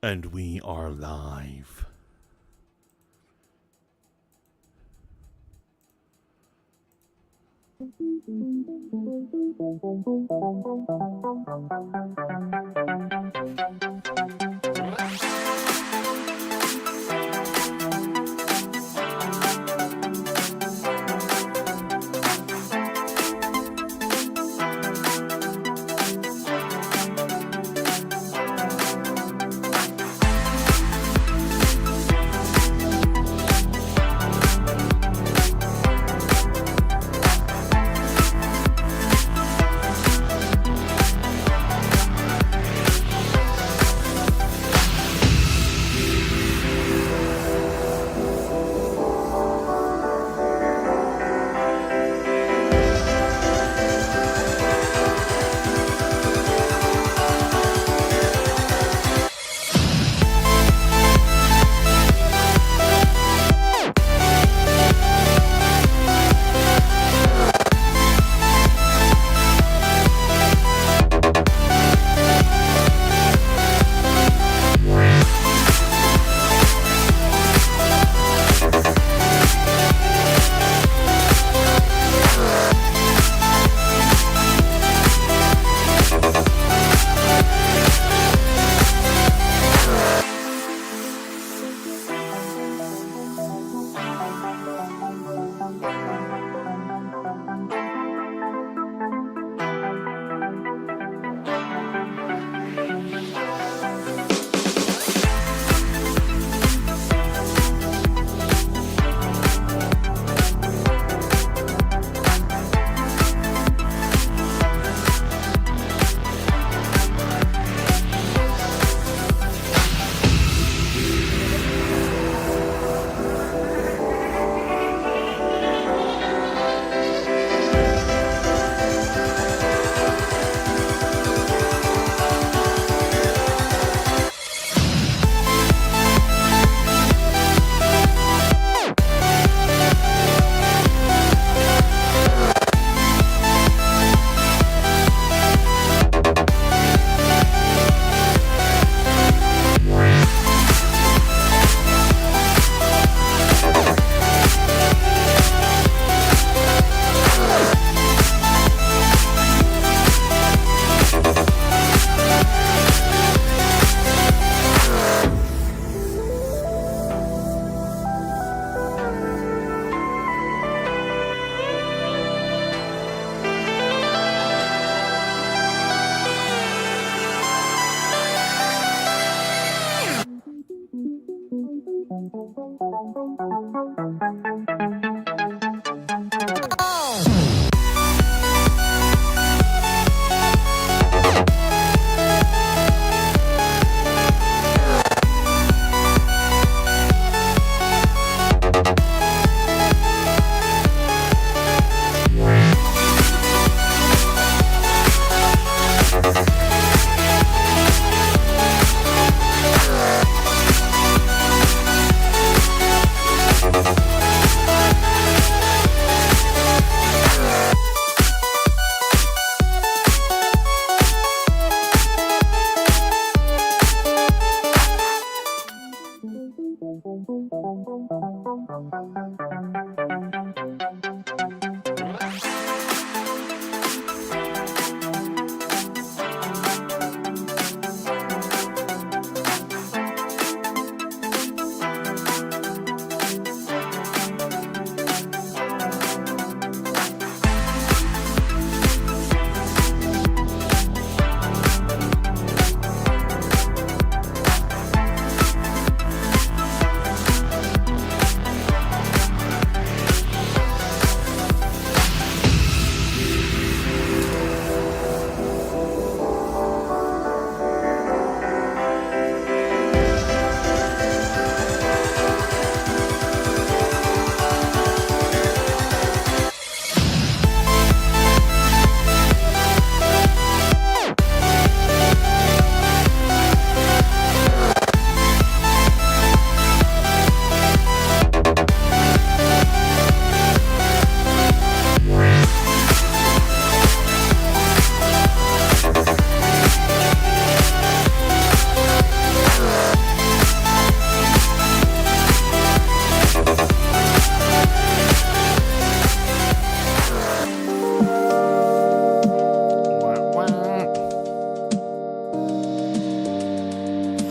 And we are live.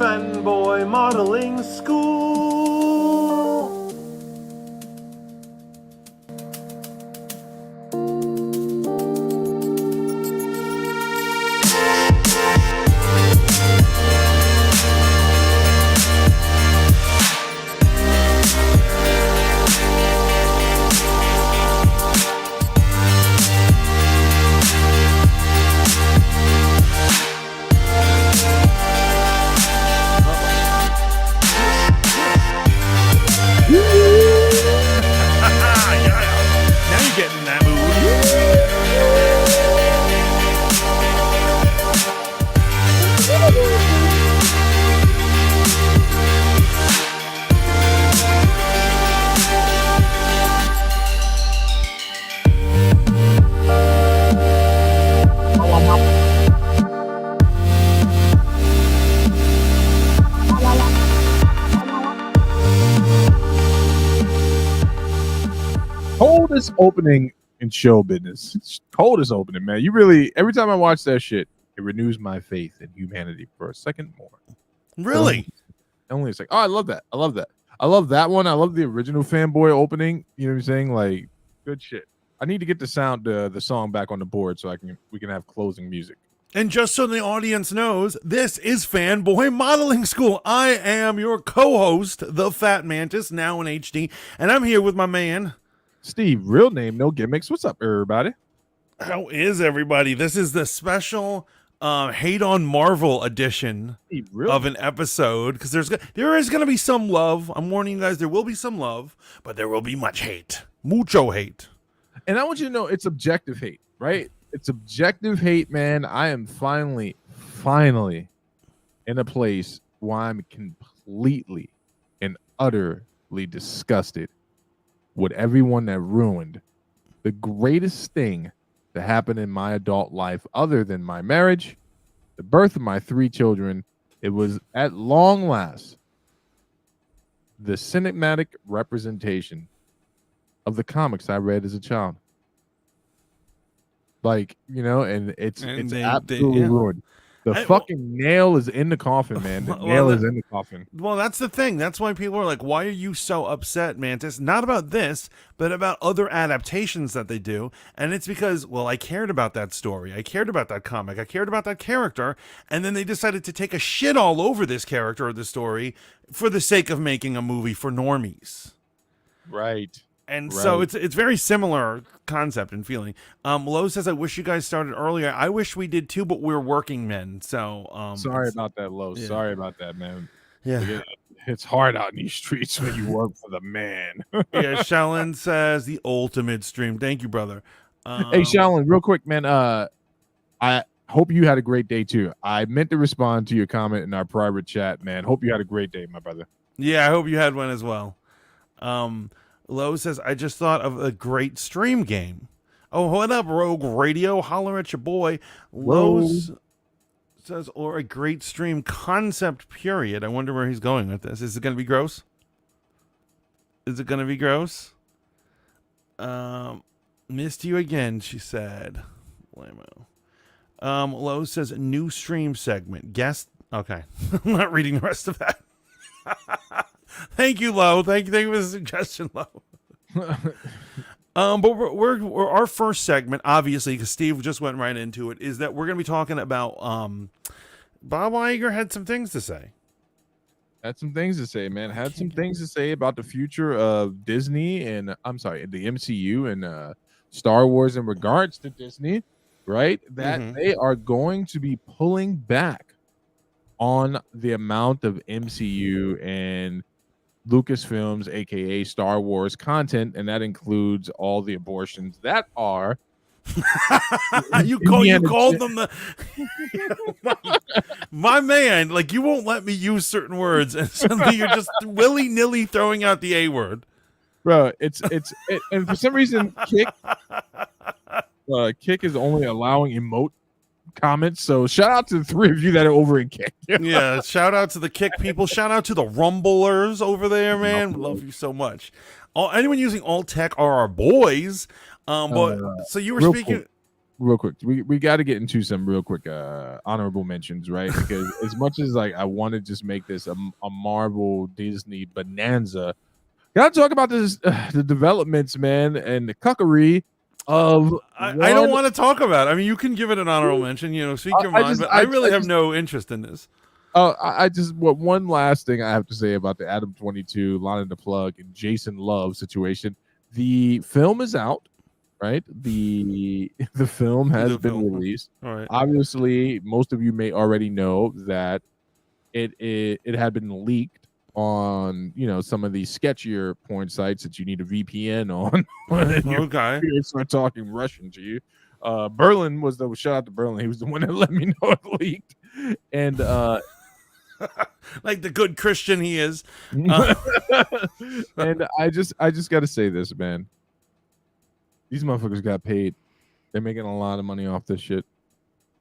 fanboy modeling school. Coldest opening in show business. It's coldest opening, man. You really, every time I watch that shit, it renews my faith in humanity for a second more. Really? Only a second. Oh, I love that. I love that. I love that one. I love the original fanboy opening. You know what I'm saying? Like, good shit. I need to get the song back on the board so we can have closing music. And just so the audience knows, this is Fanboy Modeling School. I am your co-host, the Fat Mantis, now in HD, and I'm here with my man, Steve. Real name, no gimmicks. What's up, everybody? How is everybody? This is the special Hate on Marvel edition of an episode, because there is going to be some love. I'm warning you guys, there will be some love, but there will be much hate. Mucho hate. And I want you to know it's objective hate, right? It's objective hate, man. I am finally in a place where I'm completely and utterly disgusted with everyone that ruined the greatest thing that happened in my adult life other than my marriage, the birth of my 3 children. It was at long last the cinematic representation of the comics I read as a child. Like, you know, and it's absolutely ruined. The fucking nail is in the coffin, man. The nail is in the coffin. Well, that's the thing. That's why people are like, why are you so upset, Mantis? Not about this, but about other adaptations that they do. And it's because, well, I cared about that story. I cared about that comic. I cared about that character. And then they decided to take a shit all over this character or the story for the sake of making a movie for normies. Right. And so it's very similar concept and feeling. Lo says, I wish you guys started earlier. I wish we did too, but we're working men. So sorry about that, Lo. Yeah. Sorry about that, man. Yeah. It's hard out in these streets when you work for the man. Yeah, Shallon says the ultimate stream. Thank you, brother. Hey, Shallon, real quick, man. I hope you had a great day too. I meant to respond to your comment in our private chat, man. Hope you had a great day, my brother. Yeah, I hope you had one as well. Lo says, I just thought of a great stream game. Oh, what up, Rogue Radio? Holler at your boy. Lo says, or a great stream concept, period. I wonder where he's going with this. Is it going to be gross? Is it going to be gross? Missed you again, she said. Lamo. Lo says, new stream segment. Guest. Okay. I'm not reading the rest of that. Thank you, Lo. Thank you for the suggestion, Lo. But we're our first segment, obviously, because Steve just went right into it, is that we're going to be talking about Bob Iger had some things to say. Had some things to say, man. Had some things to say about the future of Disney and, I'm sorry, the MCU and Star Wars in regards to Disney, right? That they are going to be pulling back on the amount of MCU and Lucasfilms, aka Star Wars content, and that includes all the abortions that are. you called them the my man. Like, you won't let me use certain words, and suddenly you're just willy nilly throwing out the A word, bro. And for some reason, Kick is only allowing emote comments. So shout out to the 3 of you that are over in Kick. Yeah, shout out to the Kick people. Shout out to the Rumblers over there, man. Love you so much. Anyone using Alt Tech are our boys. But so you were speaking. real quick. We got to get into some real quick honorable mentions, right? Because as much as like I want to just make this a Marvel Disney bonanza, gotta talk about this the developments, man, and the cuckery of. I don't want to talk about it. I mean, you can give it an honorable mention, speak your mind, but I really have no interest in this. I just one last thing I have to say about the Adam 22, Lana the Plug, and Jason Love situation. The film is out, right? The film has been released. All right. Obviously, most of you may already know that it had been leaked on some of these sketchier porn sites that you need a VPN on. Okay. Start talking Russian to you. Berlin was the shout out to Berlin. He was the one that let me know it leaked, and like the good Christian he is. And I just got to say this, man. These motherfuckers got paid. They're making a lot of money off this shit.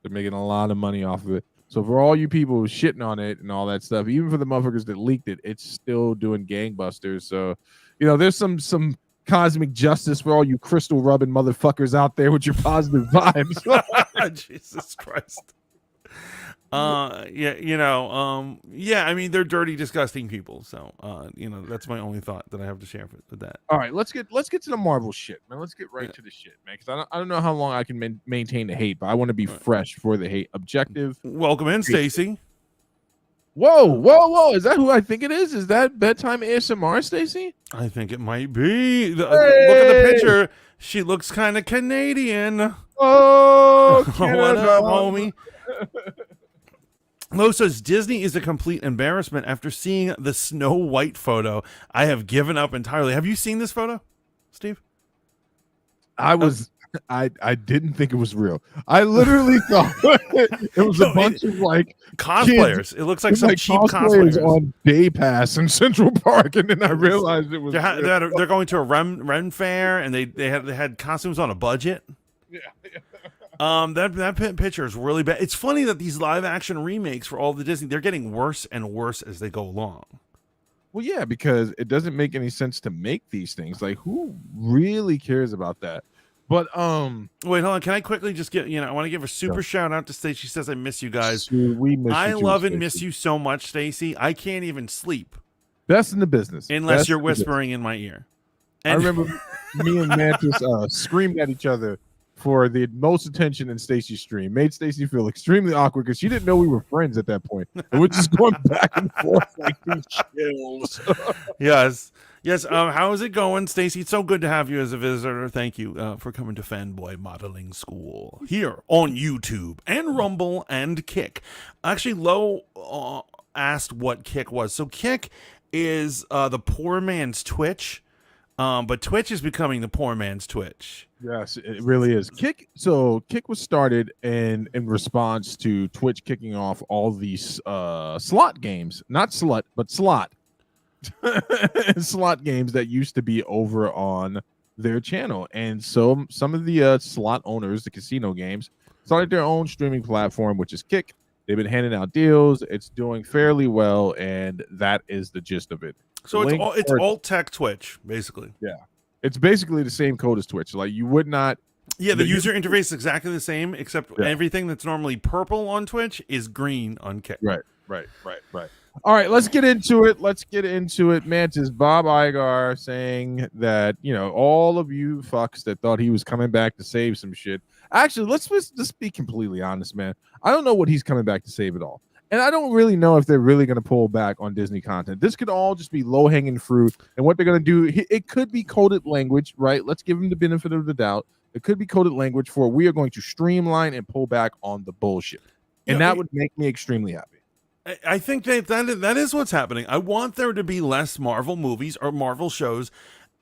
They're making a lot of money off of it. So for all you people who shitting on it and all that stuff, even for the motherfuckers that leaked it, it's still doing gangbusters. So, there's some cosmic justice for all you crystal rubbing motherfuckers out there with your positive vibes. Jesus Christ. Yeah, I mean, they're dirty, disgusting people. So, that's my only thought that I have to share with that. All right, let's get to the Marvel shit, man. Let's get right to the shit, man. Because I don't know how long I can maintain the hate, but I want to be fresh for the hate. Objective. Welcome in, Stacy. Whoa! Is that who I think it is? Is that bedtime ASMR, Stacy? I think it might be. Look at the picture. She looks kind of Canadian. Oh, what up, homie? Lo says Disney is a complete embarrassment after seeing the Snow White photo. I have given up entirely. Have you seen this photo, Steve? I didn't think it was real. I literally thought it was a bunch of like cosplayers. Kids. It looks like some cheap cosplayers on Day Pass in Central Park, and then I realized it was. They're going to a Ren fair, and they had costumes on a budget. Yeah. That picture is really bad. It's funny that these live action remakes for all the Disney, they're getting worse and worse as they go along. Well, yeah, because it doesn't make any sense to make these things. Like, who really cares about that? But wait, hold on. Can I quickly just get I want to give a super shout out to Stacey. She says I miss you guys. We miss I you love too, and miss you so much, Stacey. I can't even sleep. Best in the business. Unless you're whispering in my ear. And I remember me and Mantis screamed at each other for the most attention in Stacey's stream. Made Stacey feel extremely awkward because she didn't know we were friends at that point. And we're just going back and forth like these chills. Yes. How is it going, Stacey? It's so good to have you as a visitor. Thank you for coming to Fanboy Modeling School here on YouTube and Rumble and Kick. Actually, Lo asked what Kick was. So Kick is the poor man's Twitch, but Twitch is becoming the poor man's Twitch. Yes, it really is. Kick was started in response to Twitch kicking off all these slot games, not slut, but slot slot games that used to be over on their channel. And so some of the slot owners, the casino games, started their own streaming platform, which is Kick. They've been handing out deals. It's doing fairly well, and that is the gist of it. So it's alt tech Twitch, basically. Yeah. It's basically the same code as Twitch. Like, you would not. Yeah, the user interface is exactly the same, except everything that's normally purple on Twitch is green on Kick. Right. All right, let's get into it. Mantis, Bob Iger saying that, all of you fucks that thought he was coming back to save some shit. Actually, let's just be completely honest, man. I don't know what he's coming back to save at all. And I don't really know if they're really going to pull back on Disney content. This could all just be low-hanging fruit. And what they're going to do, it could be coded language, right? Let's give them the benefit of the doubt. It could be coded language for we are going to streamline and pull back on the bullshit. And that would make me extremely happy. I think that is what's happening. I want there to be less Marvel movies or Marvel shows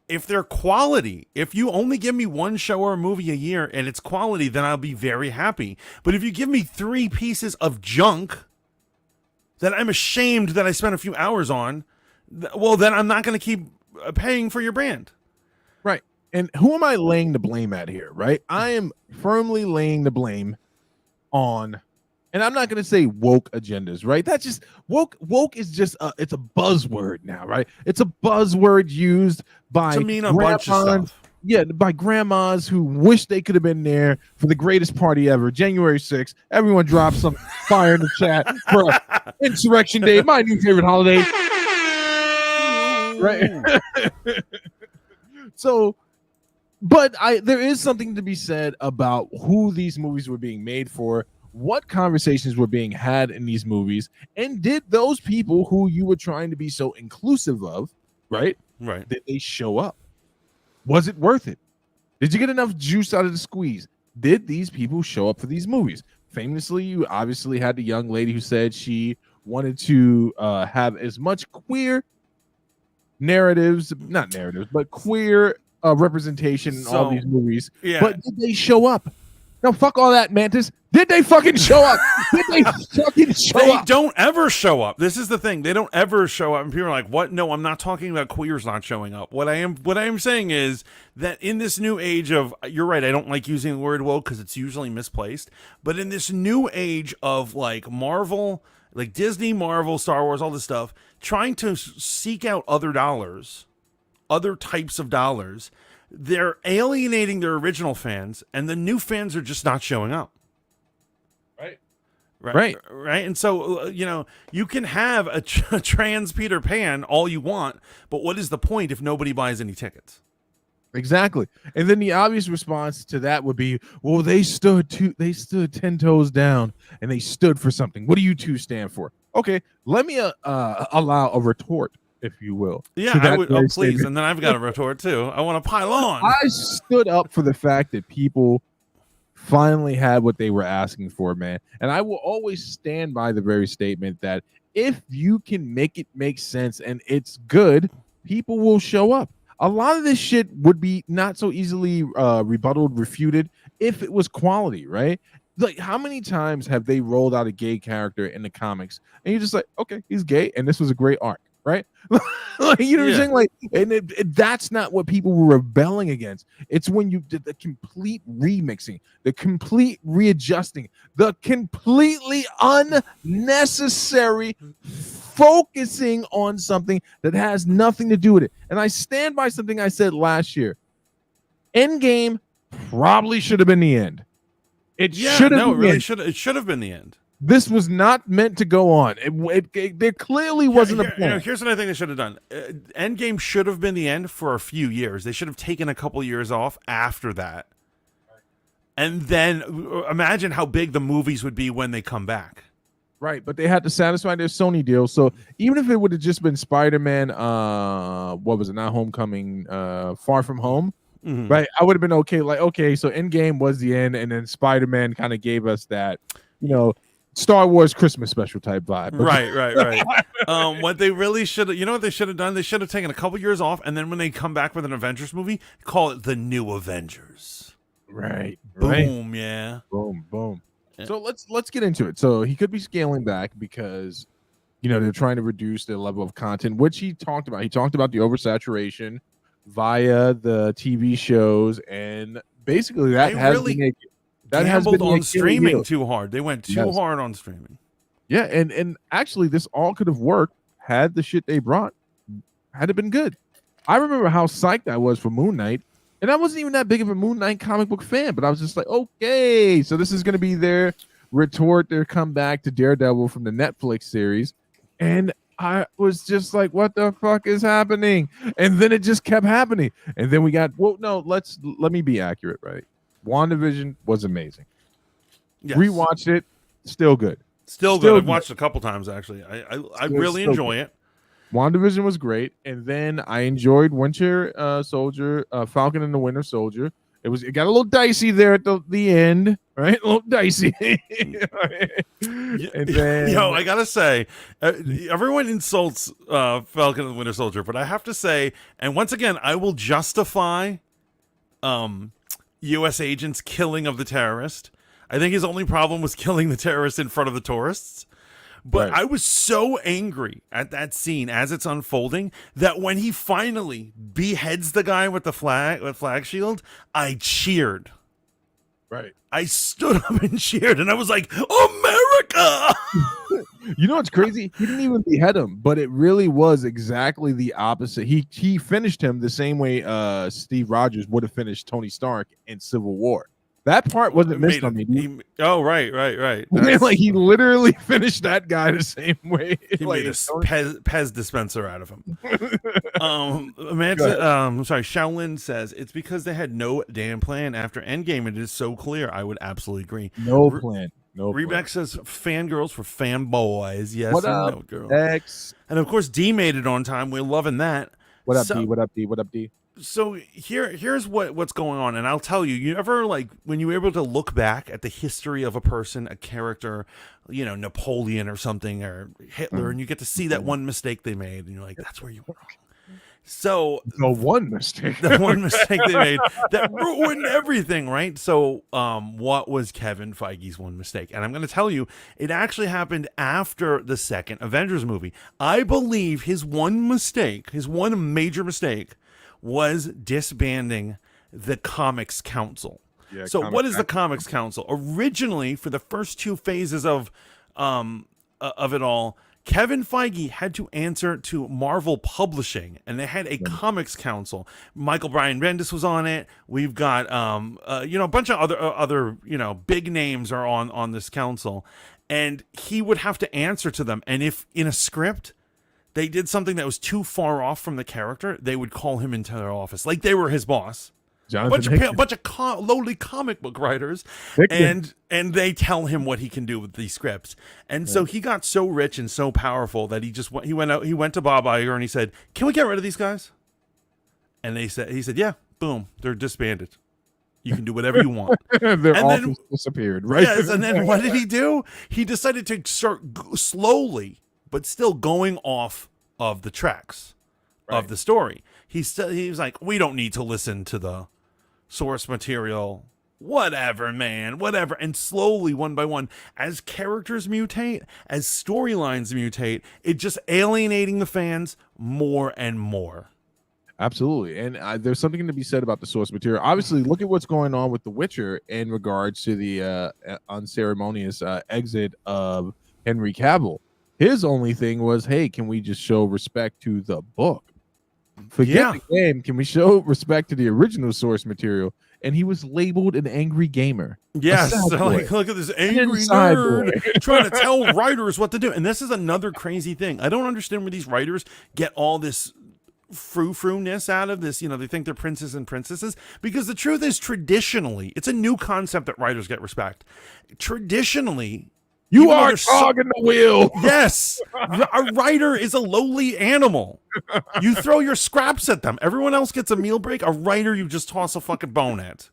if they're quality. If you only give me one show or a movie a year and it's quality, then I'll be very happy. But if you give me 3 pieces of junk that I'm ashamed that I spent a few hours on, well, then I'm not going to keep paying for your brand. Right. And who am I laying the blame at here, right? I am firmly laying the blame on, and I'm not going to say woke agendas, right? That's just woke is just it's a buzzword now, right? It's a buzzword used by to mean a bunch of stuff. Yeah, by grandmas who wish they could have been there for the greatest party ever, January 6th. Everyone drop some fire in the chat for Insurrection Day, my new favorite holiday. Right. So, but there is something to be said about who these movies were being made for, what conversations were being had in these movies, and did those people who you were trying to be so inclusive of, right? Right. Did they show up? Was it worth it? Did you get enough juice out of the squeeze? Did these people show up for these movies? Famously, you obviously had the young lady who said she wanted to have as much queer narratives, not narratives, but queer representation in all these movies. Yeah. But did they show up? No, fuck all that, Mantis. Did they fucking show up? Did they fucking show up? They don't ever show up. This is the thing. They don't ever show up. And people are like, what? No, I'm not talking about queers not showing up. What I am saying is that in this new age of, you're right, I don't like using the word woke because it's usually misplaced. But in this new age of like Marvel, like Disney, Marvel, Star Wars, all this stuff, trying to seek out other dollars, other types of dollars, they're alienating their original fans, and the new fans are just not showing up. Right. And so, you can have a trans Peter Pan all you want, but what is the point if nobody buys any tickets? Exactly. And then the obvious response to that would be, well, they stood 10 toes down and they stood for something. What do you two stand for? Okay, let me allow a retort, if you will. Yeah, I would. Oh, please. And then I've got a retort too. I want to pile on. I stood up for the fact that people finally had what they were asking for, man. And I will always stand by the very statement that if you can make it make sense and it's good, people will show up. A lot of this shit would be not so easily rebutted, refuted if it was quality, right? Like, how many times have they rolled out a gay character in the comics and you're just like, okay, he's gay and this was a great arc, right? Like, you know what I'm saying? Like, and that's not what people were rebelling against. It's when you did the complete remixing, the complete readjusting, the completely unnecessary focusing on something that has nothing to do with it. And I stand by something I said last year. Endgame probably should have been the end. It should have. No, it really should. It should have been the end. This was not meant to go on. There clearly wasn't a plan. Here's what I think they should have done. Endgame should have been the end for a few years. They should have taken a couple years off after that. And then imagine how big the movies would be when they come back. Right, but they had to satisfy their Sony deal. So even if it would have just been Spider-Man, what was it, not Homecoming, Far From Home, right? I would have been okay. Like, okay, so Endgame was the end, and then Spider-Man kind of gave us that, Star Wars Christmas special type vibe. Right. What they really should have, what they should have done? They should have taken a couple years off, and then when they come back with an Avengers movie, call it the New Avengers. Right. Boom. Yeah. Boom. Yeah. So let's get into it. So he could be scaling back because, they're trying to reduce their level of content, which he talked about. He talked about the oversaturation via the TV shows, and basically that has been on streaming too hard. They went too hard on streaming. Yeah, and actually this all could have worked had the shit they brought had it been good. I remember how psyched I was for Moon Knight, and I wasn't even that big of a Moon Knight comic book fan, but I was just like, okay, so this is going to be their retort, their comeback to Daredevil from the Netflix series, and I was just like, what the fuck is happening? And then it just kept happening, and then we got let me be accurate, right? WandaVision was amazing. Yes. Rewatched it, still good. Still good. I've watched it a couple times actually. I really enjoy it. WandaVision was great, and then I enjoyed Winter Soldier, Falcon and the Winter Soldier. It got a little dicey there at the end, right? A little dicey. And then, I gotta say, everyone insults Falcon and the Winter Soldier, but I have to say, and once again, I will justify U.S. agents' killing of the terrorist. I think his only problem was killing the terrorist in front of the tourists. But I was so angry at that scene as it's unfolding that when he finally beheads the guy with the flag shield, I cheered. Right. I stood up and cheered, and I was like, America! Ugh! You know what's crazy? He didn't even behead him, but it really was exactly the opposite. He finished him the same way Steve Rogers would have finished Tony Stark in Civil War. That part wasn't missed on me. Oh, right. Like he literally finished that guy the same way. He like, made a Pez dispenser out of him. Shaolin says it's because they had no damn plan after Endgame. It is so clear. I would absolutely agree. No plan. No. Rebeck says fangirls for fanboys. Yes, what up, no, girl. X? And of course, D made it on time. We're loving that. What up, D? What up, D? What up, D? So here's what's going on, and I'll tell you. You ever like when you're able to look back at the history of a person, a character, you know, Napoleon or something, or Hitler, and you get to see that one mistake they made, and you're like, that's where you were wrong. So the one mistake they made that ruined everything, right? So what was Kevin Feige's one mistake? And I'm going to tell you, it actually happened after the second Avengers movie. I believe his one major mistake was disbanding the Comics Council. Yeah, so what is the Comics Council? Originally, for the first two phases of it all, Kevin Feige had to answer to Marvel Publishing, and they had a Comics Council. Michael Bryan Bendis was on it. We've got a bunch of other big names are on this council, and he would have to answer to them. And if in a script they did something that was too far off from the character, they would call him into their office like they were his boss. Bunch of lowly comic book writers, and they tell him what he can do with these scripts. And so he got so rich and so powerful that he went to Bob Iger and he said, "Can we get rid of these guys?" And he said, "Yeah, boom, they're disbanded. You can do whatever you want." Their office disappeared, right? Yes, and then what did he do? He decided to start slowly, but still going off of the tracks of the story. He was like, "We don't need to listen to the source material, whatever, man, whatever." And slowly, one by one, as characters mutate, as storylines mutate, it just alienating the fans more and more. Absolutely. And there's something to be said about the source material. Obviously, look at what's going on with The Witcher in regards to the unceremonious exit of Henry Cavill. His only thing was, hey, can we just show respect to the book? Forget the game. Can we show respect to the original source material? And he was labeled an angry gamer. Yes. So like, look at this angry nerd trying to tell writers what to do. And this is another crazy thing. I don't understand where these writers get all this frou-frou-ness out of this. They think they're princes and princesses. Because the truth is, traditionally, it's a new concept that writers get respect. Traditionally, you are clogging the wheel. Yes. A writer is a lowly animal. You throw your scraps at them. Everyone else gets a meal break. A writer, you just toss a fucking bone at.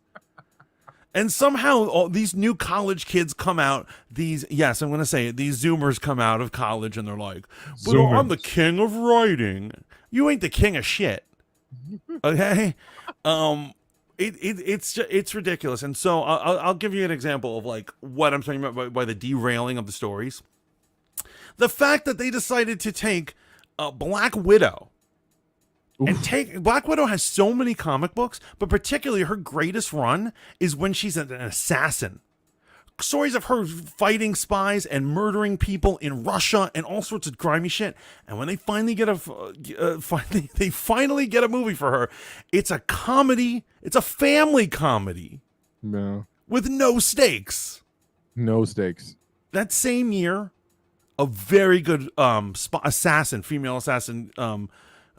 And somehow all these new college kids come out. These Zoomers come out of college and they're like, but I'm the king of writing. You ain't the king of shit. Okay? It's ridiculous. And so I'll give you an example of like what I'm talking about by the derailing of the stories. The fact that they decided to take Black Widow and Black Widow has so many comic books, but particularly her greatest run is when she's an assassin. Stories of her fighting spies and murdering people in Russia and all sorts of grimy shit. And when they finally get finally get a movie for her, it's a comedy. It's a family comedy. No. With no stakes. No stakes. That same year, a very good female assassin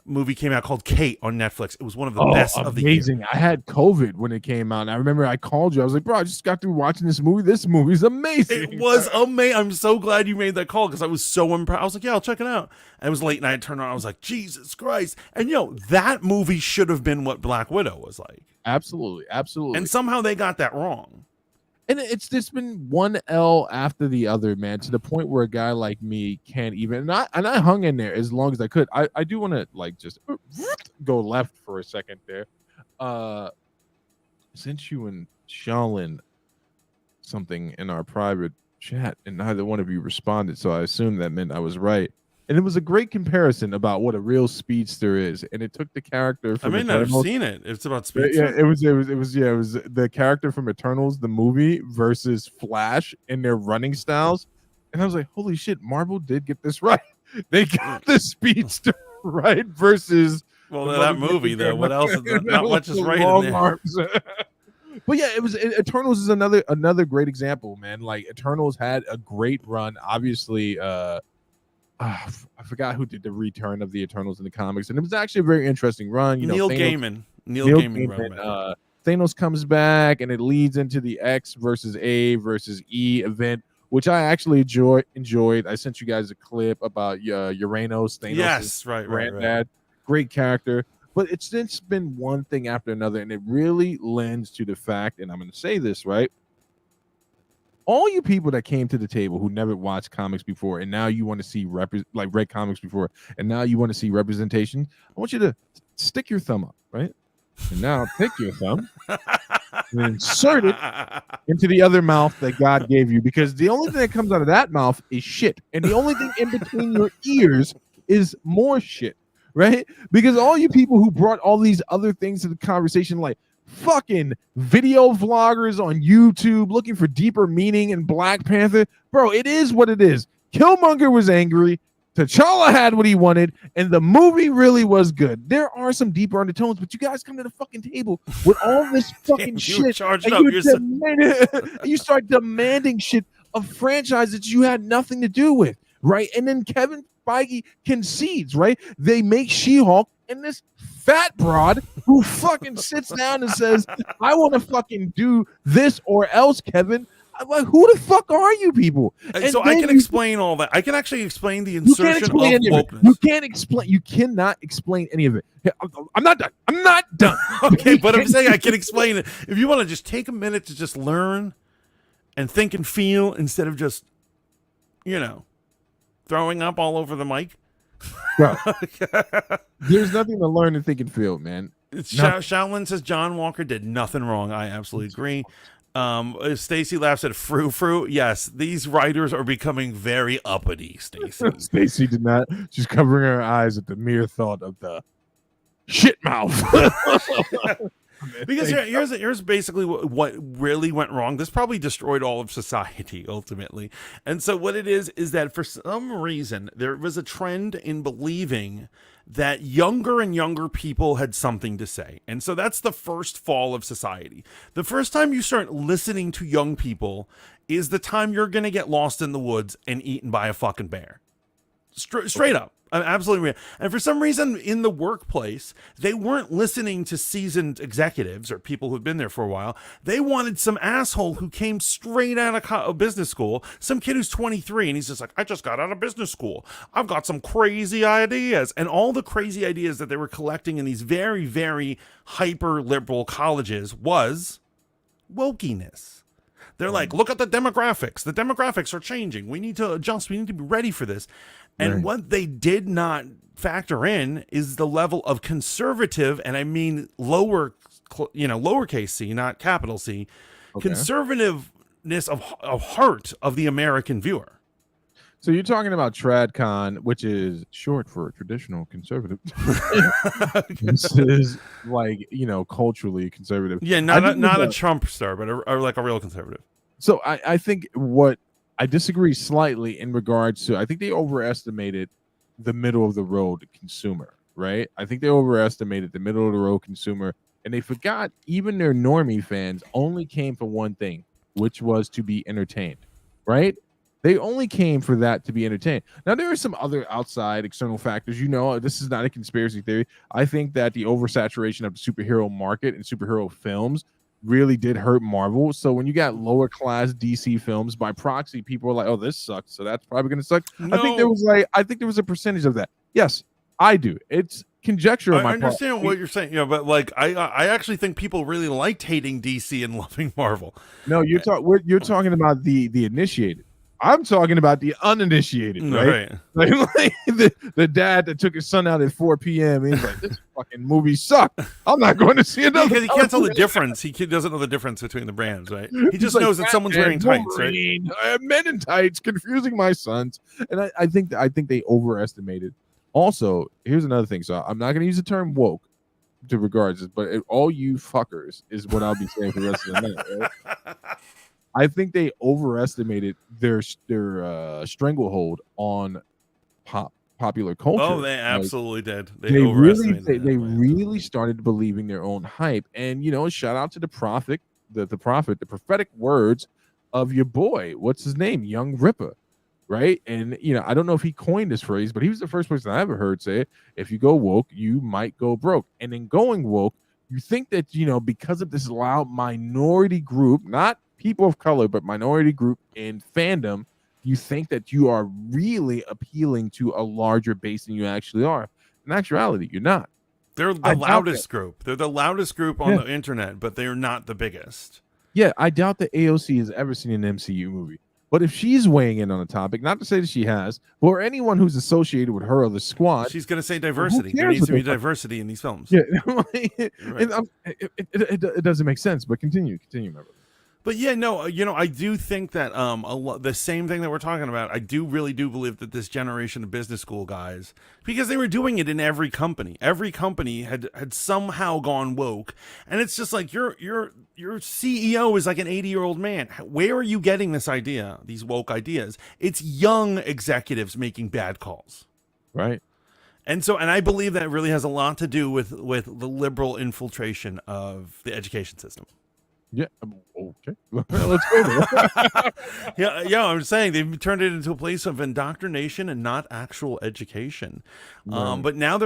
movie came out called Kate on Netflix. It was one of the best of the year. Amazing. I had COVID when it came out, and I remember I called you. I was like, bro, I just got through watching this movie. This movie's amazing. It was amazing. I'm so glad you made that call because I was so impressed. I was like, yeah, I'll check it out. And it was late night. I turned on. I was like, Jesus Christ. And that movie should have been what Black Widow was like. Absolutely. Absolutely. And somehow they got that wrong. And it's just been one L after the other, man, to the point where a guy like me can't even. And I hung in there as long as I could. I do want to like just go left for a second there. Since you and Shaolin something in our private chat, and neither one of you responded, so I assumed that meant I was right. And it was a great comparison about what a real speedster is, and it took the character from I may not have seen it. It's about speedster. Yeah, it was the character from Eternals, the movie, versus Flash in their running styles. And I was like, holy shit, Marvel did get this right. They got the speedster right versus Well, the that movie though. What else? Not much is right in there. arms. But yeah, it was Eternals is another great example, man. Like Eternals had a great run. Obviously, I forgot who did the return of the Eternals in the comics, and it was actually a very interesting run. You know, Neil Thanos, Gaiman wrote it. Thanos comes back, and it leads into the X versus A versus E event, which I actually enjoyed. I sent you guys a clip about Uranos, Thanos' Yes, right. granddad. Great character. But it's just been one thing after another, and it really lends to the fact, and I'm going to say this, right? All you people that came to the table who never watched comics before, and now you want to see read comics before, and now you want to see representation, I want you to stick your thumb up, right? And now take your thumb and insert it into the other mouth that God gave you, because the only thing that comes out of that mouth is shit, and the only thing in between your ears is more shit, right? Because all you people who brought all these other things to the conversation, like fucking video vloggers on YouTube looking for deeper meaning in Black Panther, bro, it is what it is. Killmonger was angry, T'Challa had what he wanted, and the movie really was good. There are some deeper undertones, but you guys come to the fucking table with all this fucking shit, and you start demanding shit of franchises that you had nothing to do with, right? And then Kevin Feige concedes, right? They make She-Hulk, and this fat broad who fucking sits down and says, I want to fucking do this or else, Kevin. I'm like, who the fuck are you people? And so I can explain all that. I can actually explain the insertion of wokeness. You cannot explain any of it. I'm not done. Okay, but I'm saying I can explain it. If you want to just take a minute to just learn and think and feel instead of just, throwing up all over the mic. Bro, there's nothing to learn and think and feel, man. Shaolin says John Walker did nothing wrong. I absolutely agree. Stacy laughs at frou. Yes, these writers are becoming very uppity, Stacy. Stacy did not. She's covering her eyes at the mere thought of the shit mouth. Because here's basically what really went wrong. This probably destroyed all of society ultimately. And so what it is that for some reason there was a trend in believing that younger and younger people had something to say. And so that's the first fall of society. The first time you start listening to young people is the time you're going to get lost in the woods and eaten by a fucking bear. Straight up. Absolutely. And for some reason in the workplace, they weren't listening to seasoned executives or people who've been there for a while. They wanted some asshole who came straight out of business school, some kid who's 23 and he's just like, I just got out of business school. I've got some crazy ideas. And all the crazy ideas that they were collecting in these very, very hyper liberal colleges was wokeness. They're like, look at the demographics. The demographics are changing. We need to adjust. We need to be ready for this. And what they did not factor in is the level of conservative, and I mean lowercase c, not capital C, conservativeness of heart of the American viewer. So you're talking about TradCon, which is short for traditional conservative. This is like, culturally conservative. Yeah, not a Trump star, but like a real conservative. So I think what I disagree slightly in regards to, I think they overestimated the middle of the road consumer, right? I think they overestimated the middle of the road consumer, and they forgot even their normie fans only came for one thing, which was to be entertained, right? They only came for that, to be entertained. Now, there are some other outside external factors. This is not a conspiracy theory. I think that the oversaturation of the superhero market and superhero films really did hurt Marvel. So when you got lower class DC films, by proxy, people are like, oh, this sucks, so that's probably going to suck. No. I think there was a percentage of that. Yes, I do. It's conjecture. I understand what you're saying, but like I actually think people really liked hating DC and loving Marvel. No, you're talking about the initiated. I'm talking about the uninitiated, right? Like the dad that took his son out at 4 p.m. and he's like, this fucking movie sucked. I'm not going to see another. Because he can't tell the difference. He doesn't know the difference between the brands, right? He just knows that someone's wearing tights, right? Men in tights, confusing my sons. And I think they overestimated. Also, here's another thing. So I'm not going to use the term woke to regards this, but all you fuckers is what I'll be saying for the rest of the night, right? I think they overestimated their stranglehold on popular culture. Oh, they absolutely did. They really overestimated they it. really started believing their own hype. And shout out to the prophet, the prophetic words of your boy. What's his name? Young Ripper. Right. And I don't know if he coined this phrase, but he was the first person I ever heard say it. If you go woke, you might go broke. And in going woke, you think that because of this loud minority group, not people of color, but minority group in fandom, you think that you are really appealing to a larger base than you actually are. In actuality, you're not. They're the loudest group. They're the loudest group on the internet, but they're not the biggest. Yeah, I doubt that AOC has ever seen an MCU movie. But if she's weighing in on a topic, not to say that she has, or anyone who's associated with her or the squad, she's going to say diversity. There needs to be diversity in these films. Yeah, right. It doesn't make sense. But continue, my brother. But yeah, no, I do think that the same thing that we're talking about, I really do believe that this generation of business school guys, because they were doing it in every company had somehow gone woke, and it's just like your CEO is like an 80-year-old man. Where are you getting this idea, these woke ideas? It's young executives making bad calls, right? And I believe that really has a lot to do with the liberal infiltration of the education system. Yeah. Okay. Let's go there. yeah. I'm saying they've turned it into a place of indoctrination and not actual education. Right. But now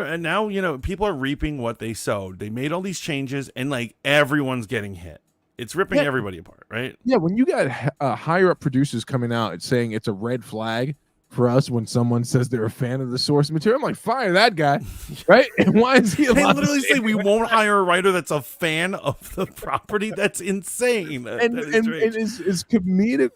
people are reaping what they sowed. They made all these changes, and like everyone's getting hit. It's ripping everybody apart, right? Yeah. When you got higher up producers coming out and saying it's a red flag for us when someone says they're a fan of the source material, I'm like, fire that guy, right? And why is he? They literally say we won't hire a writer that's a fan of the property. That's insane. And as comedic,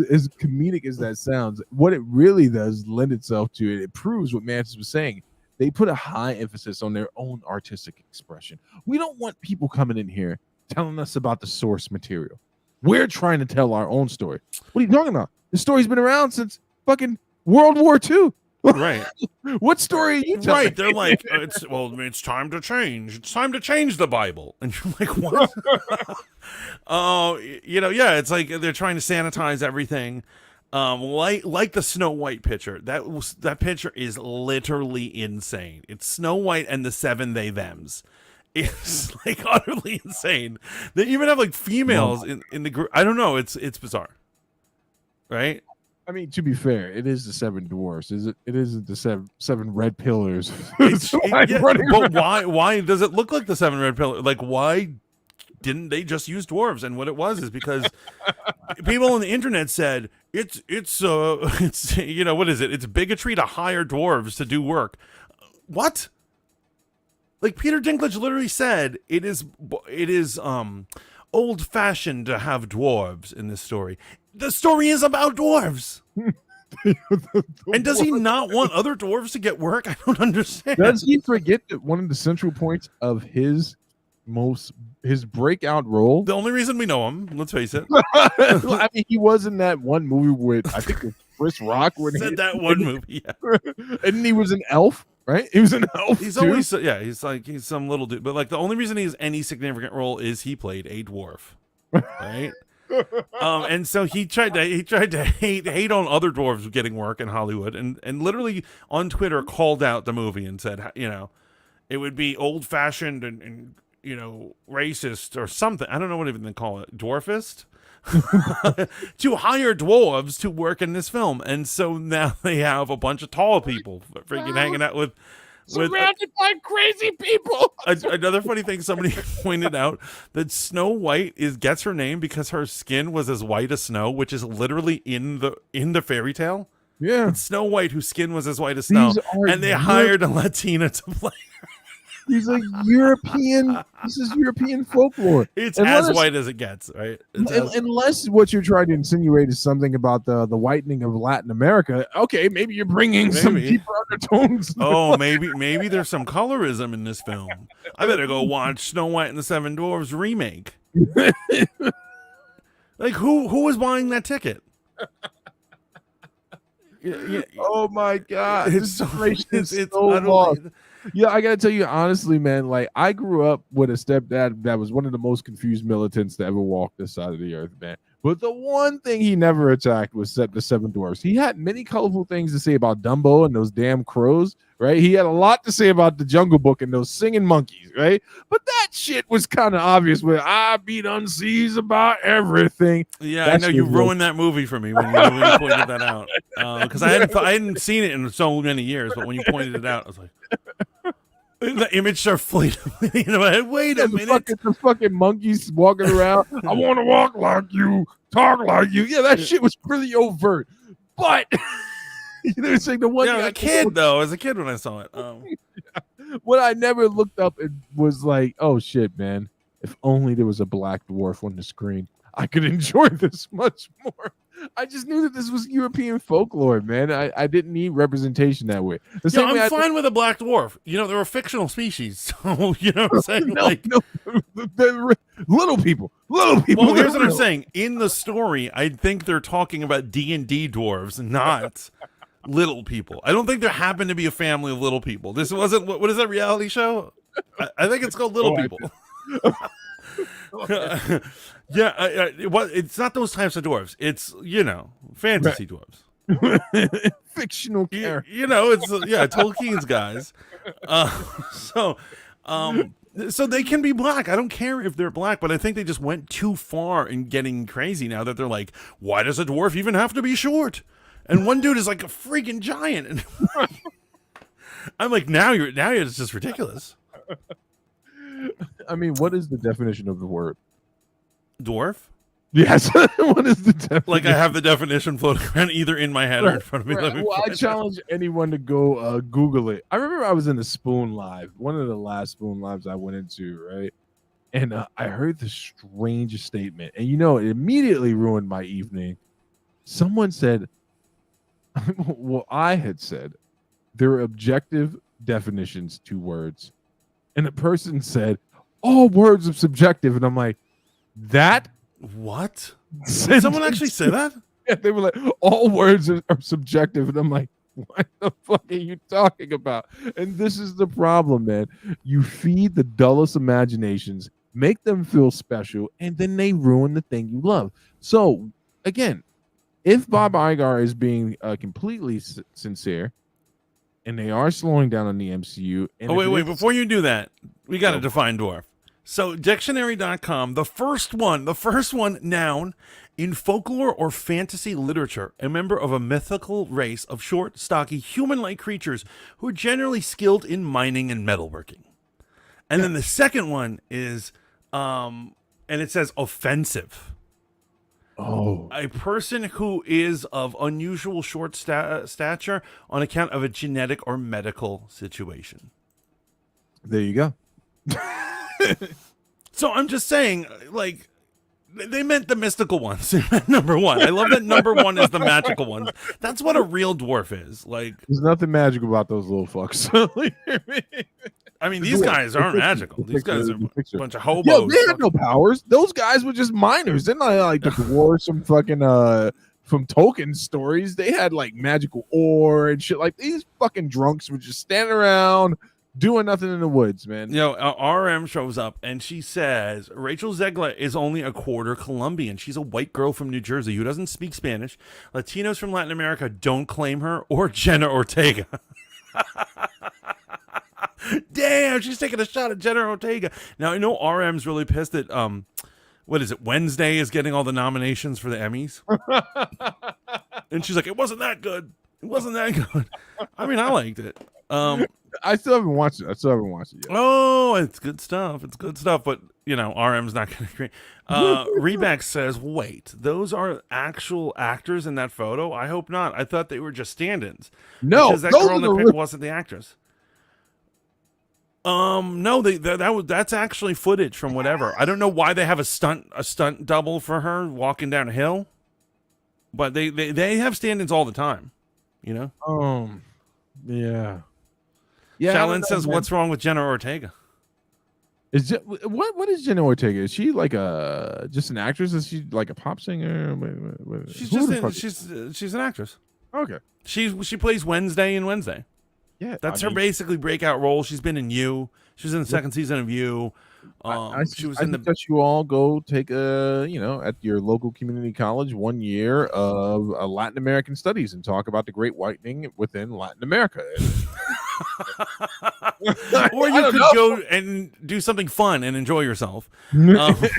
as comedic as that sounds, what it really does lend itself to it proves what Mantis was saying. They put a high emphasis on their own artistic expression. We don't want people coming in here telling us about the source material. We're trying to tell our own story. What are you talking about? The story's been around since fucking World War II. Right. What story are you telling? Right. They're like, it's time to change. It's time to change the Bible. And you're like, what? It's like they're trying to sanitize everything. Like the Snow White picture. That picture is literally insane. It's Snow White and the 7 they thems. It's like utterly insane. They even have like females in the group. I don't know. It's bizarre. Right? I mean, to be fair, it is the 7 dwarfs. It isn't the seven red pillars. But why does it look like the 7 red pillars? Like, why didn't they just use dwarves? And what it was is because people on the internet said it's what is it? It's bigotry to hire dwarves to do work. What? Like Peter Dinklage literally said it is old fashioned to have dwarves in this story. The story is about dwarves. And does he not want other dwarves to get work? I don't understand. Does he forget that one of the central points of his breakout role? The only reason we know him, let's face it. I mean, he was in that one movie with, I think, with Chris Rock. Said that one movie, yeah. And he was an elf, right? He was an elf. He's always, he's some little dude. But like the only reason he has any significant role is he played a dwarf, right? And so he tried to hate on other dwarves getting work in Hollywood, and literally on Twitter called out the movie and said, it would be old fashioned and racist or something. I don't know what even they call it, dwarfist, to hire dwarves to work in this film. And so now they have a bunch of tall people freaking hanging out with. Surrounded by crazy people. Another funny thing, somebody pointed out that Snow White gets her name because her skin was as white as snow, which is literally in the fairy tale. Yeah, it's Snow White whose skin was as white as snow, and they hired a Latina to play her. He's a European. This is European folklore. It's as white as it gets, right? Unless what you're trying to insinuate is something about the whitening of Latin America. Okay, maybe you're bringing some deeper undertones. Oh, maybe there's some colorism in this film. I better go watch Snow White and the 7 Dwarfs remake. Like who was buying that ticket? Oh my God! It's so long. Yeah, I gotta tell you honestly, man. Like, I grew up with a stepdad that was one of the most confused militants to ever walk this side of the earth, man. But the one thing he never attacked was the seven dwarfs. He had many colorful things to say about Dumbo and those damn crows, right? He had a lot to say about the Jungle Book and those singing monkeys, right? But that shit was kind of obvious where I beat unseas about everything. Yeah, I know you ruined that movie for me when you pointed that out. Because I hadn't seen it in so many years, but when you pointed it out, I was like, the image started fleeting in my head. Wait a minute. The fucking monkeys walking around. I want to walk like you, talk like you. Yeah, that shit was pretty overt. But they're saying the one. Yeah, as a kid though, as a kid when I saw it. What I never looked up and was like, oh shit, man! If only there was a black dwarf on the screen, I could enjoy this much more. I just knew that this was European folklore, man. I didn't need representation that way. I'm fine with a black dwarf. You know, they're a fictional species, so you know what I'm saying? They're little people. Well, here's what I'm saying. In the story, I think they're talking about D&D dwarves, not little people. I don't think there happened to be a family of little people. This wasn't, what is that reality show? I think it's called Little People. It's not those types of dwarves. It's, fantasy dwarves. Fictional character. It's Tolkien's guys. So they can be black. I don't care if they're black, but I think they just went too far in getting crazy now that they're like, why does a dwarf even have to be short? And one dude is like a freaking giant. And I'm like, now it's just ridiculous. I mean, what is the definition of the word? Dwarf? Yes. What is the definition? Like, I have the definition floating around either in my head or in front of me. Well, I challenge anyone to go Google it. I remember I was in the Spoon Live, one of the last Spoon Lives I went into, right? And I heard the strangest statement. And, it immediately ruined my evening. Someone said, well, I had said, there are objective definitions to words. And the person said, all words are subjective. And I'm like, that? What? Did someone actually say that? Yeah, they were like, all words are subjective. And I'm like, what the fuck are you talking about? And this is the problem, man. You feed the dullest imaginations, make them feel special, and then they ruin the thing you love. So, again, if Bob Iger is being completely sincere, and they are slowing down on the MCU. And wait. Before you do that, we got to define dwarf. So dictionary.com, the first one, noun, in folklore or fantasy literature, a member of a mythical race of short, stocky, human-like creatures who are generally skilled in mining and metalworking. And then the second one is, and it says offensive. Oh. A person who is of unusual short stature on account of a genetic or medical situation. There you go. So I'm just saying, like, they meant the mystical ones. Number one. I love that number one is the magical ones. That's what a real dwarf is. Like, there's nothing magical about those little fucks. I mean, these guys aren't magical. These guys are a bunch of hobos. Yo, they had no powers. Those guys were just miners. They're not like the dwarves from fucking from Tolkien stories. They had like magical ore and shit. Like, these fucking drunks were just standing around doing nothing in the woods, man. RM shows up and she says Rachel Zegler is only a quarter Colombian. She's a white girl from New Jersey who doesn't speak Spanish. Latinos from Latin America don't claim her, or Jenna Ortega. Damn, she's taking a shot at Jenna Ortega. Now, I know RM's really pissed that what is it, Wednesday is getting all the nominations for the Emmys. And she's like, it wasn't that good. I mean, I liked it. I still haven't watched it. Yet. Oh, it's good stuff. But, RM's not going to agree. Reback says, wait, those are actual actors in that photo? I hope not. I thought they were just stand-ins. No, because that girl in the pic wasn't the actress. No, that's actually footage from whatever. I don't know why they have a stunt double for her walking down a hill, but they have stand-ins all the time, Yeah. Shaolin says, "What's wrong with Jenna Ortega?" What is Jenna Ortega? Is she like just an actress? Is she like a pop singer? She's an actress. Okay. She plays Wednesday in Wednesday. Yeah, That's her basically breakout role. She's been in You. She was in the second season of You. She was in the. suggest you all go take at your local community college 1 year of Latin American studies and talk about the Great Whitening within Latin America. Or you could go and do something fun and enjoy yourself. Basically,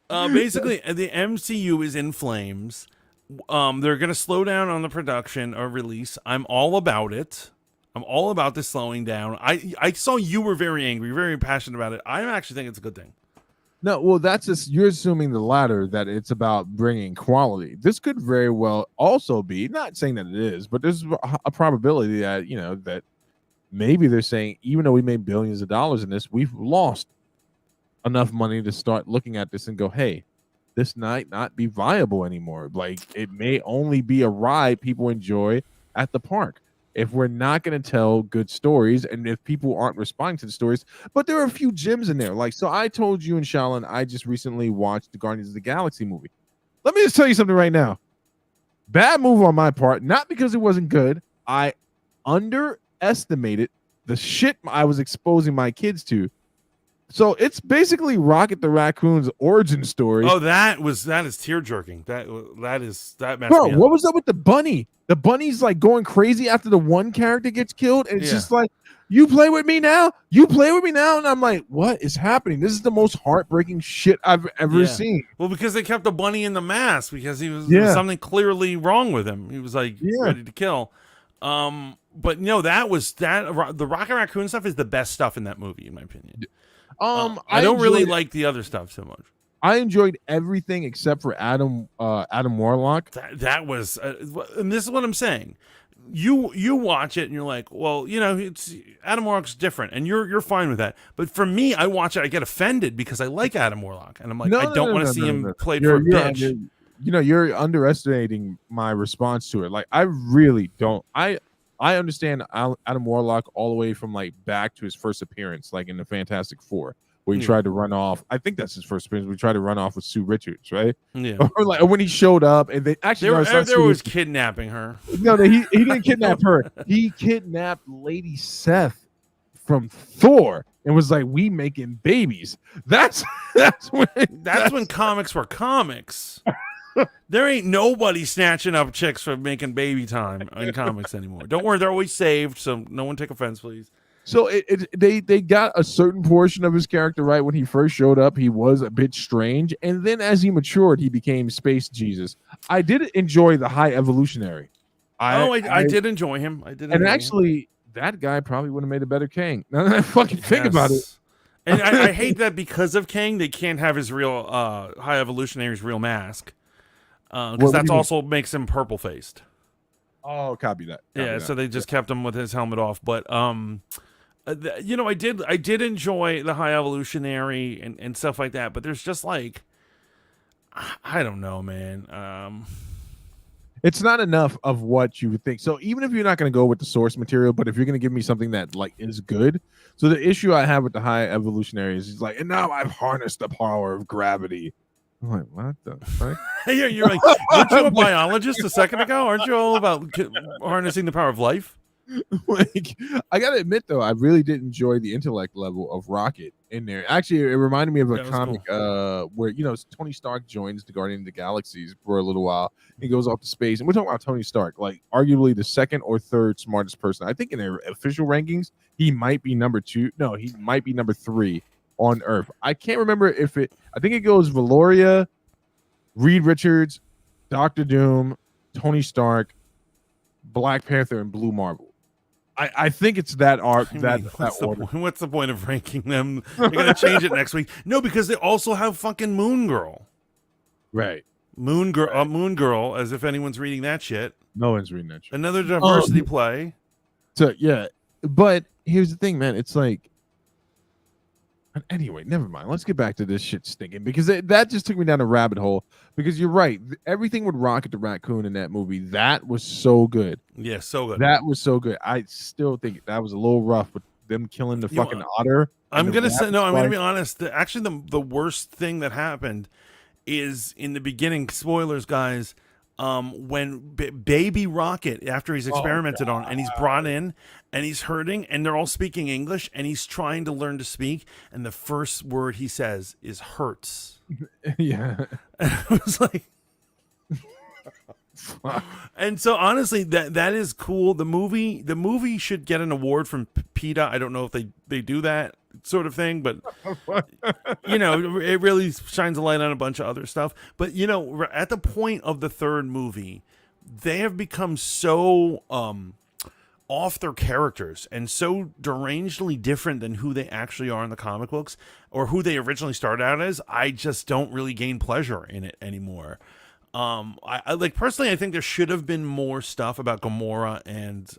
the MCU is in flames. They're going to slow down on the production or release. I'm all about it. I'm all about this slowing down. I saw you were very angry, very passionate about it. I actually think it's a good thing. No, well, that's just you're assuming the latter, that it's about bringing quality. This could very well also be, not saying that it is, but there's a probability that that maybe they're saying, even though we made billions of dollars in this, we've lost enough money to start looking at this and go, hey, this might not be viable anymore. Like, it may only be a ride people enjoy at the park if we're not going to tell good stories and if people aren't responding to the stories. But there are a few gems in there. Like, so I told you and Shaolin, I just recently watched the Guardians of the Galaxy movie. Let me just tell you something right now. Bad move on my part, not because it wasn't good. I underestimated the shit I was exposing my kids to. So it's basically Rocket the Raccoon's origin story. Oh, that is tear jerking. That messed me Bro, up. what was up with the bunny? The bunny's like going crazy after the one character gets killed, and it's just like, you play with me now? You play with me now? And I'm like, what is happening? This is the most heartbreaking shit I've ever seen. Well, because they kept the bunny in the mask because there was something clearly wrong with him. He was like ready to kill. But no, the Rocket Raccoon stuff is the best stuff in that movie, in my opinion. I don't really like the other stuff so much. I enjoyed everything except for Adam Warlock. That was, and this is what I'm saying. You watch it and you're like, well, it's Adam Warlock's different, and you're fine with that. But for me, I watch it, I get offended because I like Adam Warlock, and I'm like, I don't want to see him played for a bitch. You're underestimating my response to it. Like, I really don't. I understand Adam Warlock all the way from like back to his first appearance, like in the Fantastic Four, where he tried to run off. I think that's his first appearance. We tried to run off with Sue Richards, right? Yeah. Or like when he showed up, and they actually they were kidnapping her. No, he didn't kidnap her. He kidnapped Lady Seth from Thor and was like, "We making babies." That's when comics were comics. There ain't nobody snatching up chicks for making baby time in comics anymore. Don't worry, they're always saved, so no one take offense, please. So they got a certain portion of his character right. When he first showed up, he was a bit strange, and then as he matured, he became Space Jesus. I did enjoy the High Evolutionary. I did enjoy him. That guy probably would have made a better Kang. Now that I fucking think about it. And I hate that because of Kang, they can't have his real High Evolutionary's real mask. Because that also makes him purple faced. Oh, copy that. So they just kept him with his helmet off. But I did enjoy the High Evolutionary and stuff like that. But there's just like, I don't know, man. It's not enough of what you would think. So even if you're not going to go with the source material, but if you're going to give me something that like is good. So the issue I have with the High Evolutionary is like, and now I've harnessed the power of gravity. I'm like, what the fuck? You're like, weren't you a biologist a second ago? Aren't you all about harnessing the power of life? Like, I gotta admit though, I really did enjoy the intellect level of Rocket in there. Actually, it reminded me of a comic where Tony Stark joins the Guardian of the Galaxies for a little while. He goes off to space, and we're talking about Tony Stark, like arguably the second or third smartest person. I think in their official rankings, he might be number 2. No, he might be number 3 on Earth. I can't remember I think it goes Valoria, Reed Richards, Doctor Doom, Tony Stark, Black Panther, and Blue Marvel. I think it's that arc. What's the point of ranking them? They're gonna change it next week. No, because they also have fucking Moon Girl. Right. Moon Girl, as if anyone's reading that shit. No one's reading that shit. Another diversity play. So yeah, but here's the thing, man. It's like, anyway, never mind. Let's get back to this shit stinking, because that just took me down a rabbit hole. Because you're right, everything with Rocket the Raccoon in that movie, that was so good. Yeah, so good. That was so good. I still think that was a little rough with them killing the fucking otter. I'm gonna be honest. Actually, the worst thing that happened is in the beginning. Spoilers, guys. when Baby Rocket, after he's experimented on and he's brought in and he's hurting and they're all speaking English and he's trying to learn to speak and the first word he says is hurts. Yeah. And I was like, and so honestly, that is cool. The movie should get an award from PETA. I don't know if they do that sort of thing, but it really shines a light on a bunch of other stuff. But at the point of the third movie, they have become so off their characters and so derangedly different than who they actually are in the comic books or who they originally started out as. I just don't really gain pleasure in it anymore. I like personally, I think there should have been more stuff about Gamora and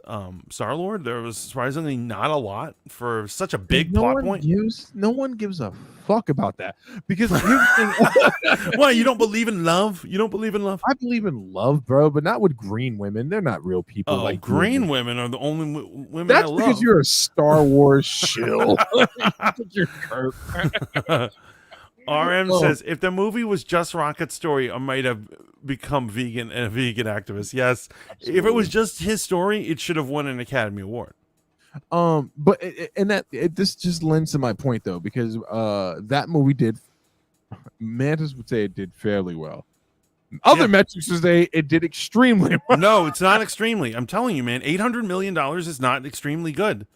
Star-Lord. There was surprisingly not a lot for such a big plot point. No one gives a fuck about that because here's the thing. Why, you don't believe in love? You don't believe in love? I believe in love, bro, but not with green women. They're not real people. Oh, like green women are the only women That's I love. because you're a Star Wars shill. You're Kurt. RM says, if the movie was just Rocket's story, I might have become vegan and a vegan activist. Yes. Absolutely. If it was just his story, it should have won an Academy Award. But this just lends to my point though, because that movie Mantis would say it did fairly well. Other metrics would say it did extremely well. No, it's not extremely. I'm telling you, man, $800 million is not extremely good.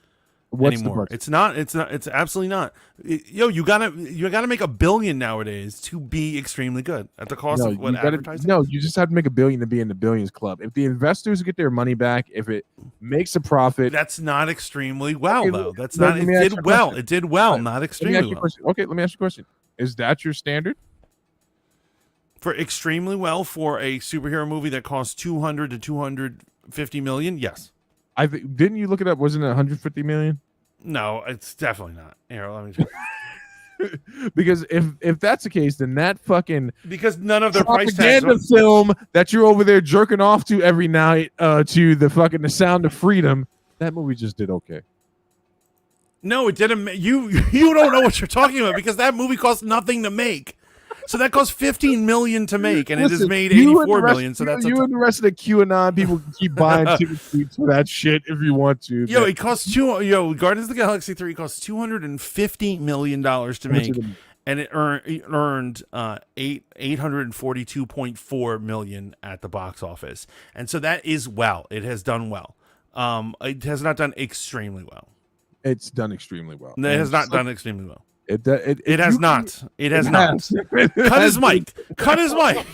Anymore. It's not. It's absolutely not. You gotta make $1 billion nowadays to be extremely good at the cost of what advertising. No, you just have to make $1 billion to be in the billions club. If the investors get their money back, if it makes a profit, that's not extremely well though. That's not. It did well. It did well. Not extremely well. Okay, let me ask you a question. Is that your standard? For extremely well for a superhero movie that costs 200 to 250 million? Yes. Didn't you look it up? Wasn't it 150 million? No, it's definitely not. Here, let me check. Because if that's the case, then that fucking none of their price tags film that you're over there jerking off to every night to the Sound of Freedom, that movie just did okay. No, it didn't. You don't know what you're talking about because that movie cost nothing to make. So that cost $15 million to make, and it has made $84 million. So that's you and the rest of the QAnon people can keep buying tickets for that shit if you want to. It costs Guardians of the Galaxy 3 cost $250 million to make, and it earned $842.4 million at the box office, and so that is well. It has done well. It has not done extremely well. It's done extremely well. No, it has not done extremely well. It has not. It has not. Cut his mic. Cut his mic.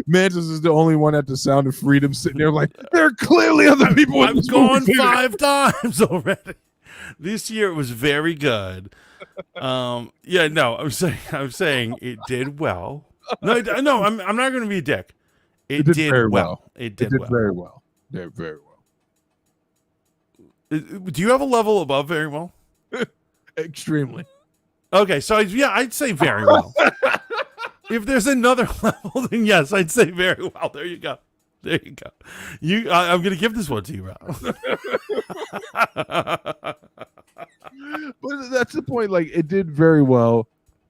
Mantis is the only one at the Sound of Freedom sitting there like, there are clearly other people. I've gone 5 times already. This year it was very good. I'm saying it did well. No, I'm not going to be a dick. It did very well. It did very well. Did very well. Do you have a level above very well? Extremely. Okay, so I'd say very well. If there's another level, then yes, I'd say very well. There you go. I'm going to give this one to you, Rob. But that's the point. Like, it did very well,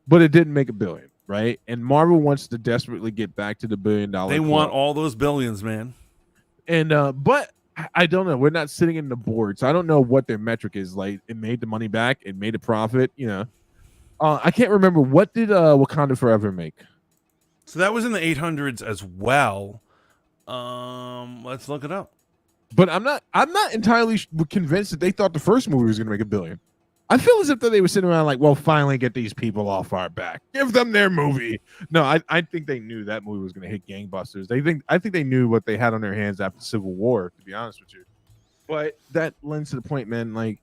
but it didn't make $1 billion, right? And Marvel wants to desperately get back to the $1 billion. They want all those billions, man. And but I don't know. We're not sitting in the board, so I don't know what their metric is. Like, it made the money back, it made a profit. I can't remember, what did Wakanda Forever make? So that was in the 800s as well. Let's look it up. But I'm not entirely convinced that they thought the first movie was going to make $1 billion. I feel as if they were sitting around like, well, finally get these people off our back. Give them their movie. No, I think they knew that movie was going to hit gangbusters. I think they knew what they had on their hands after Civil War, to be honest with you. But that lends to the point, man, like,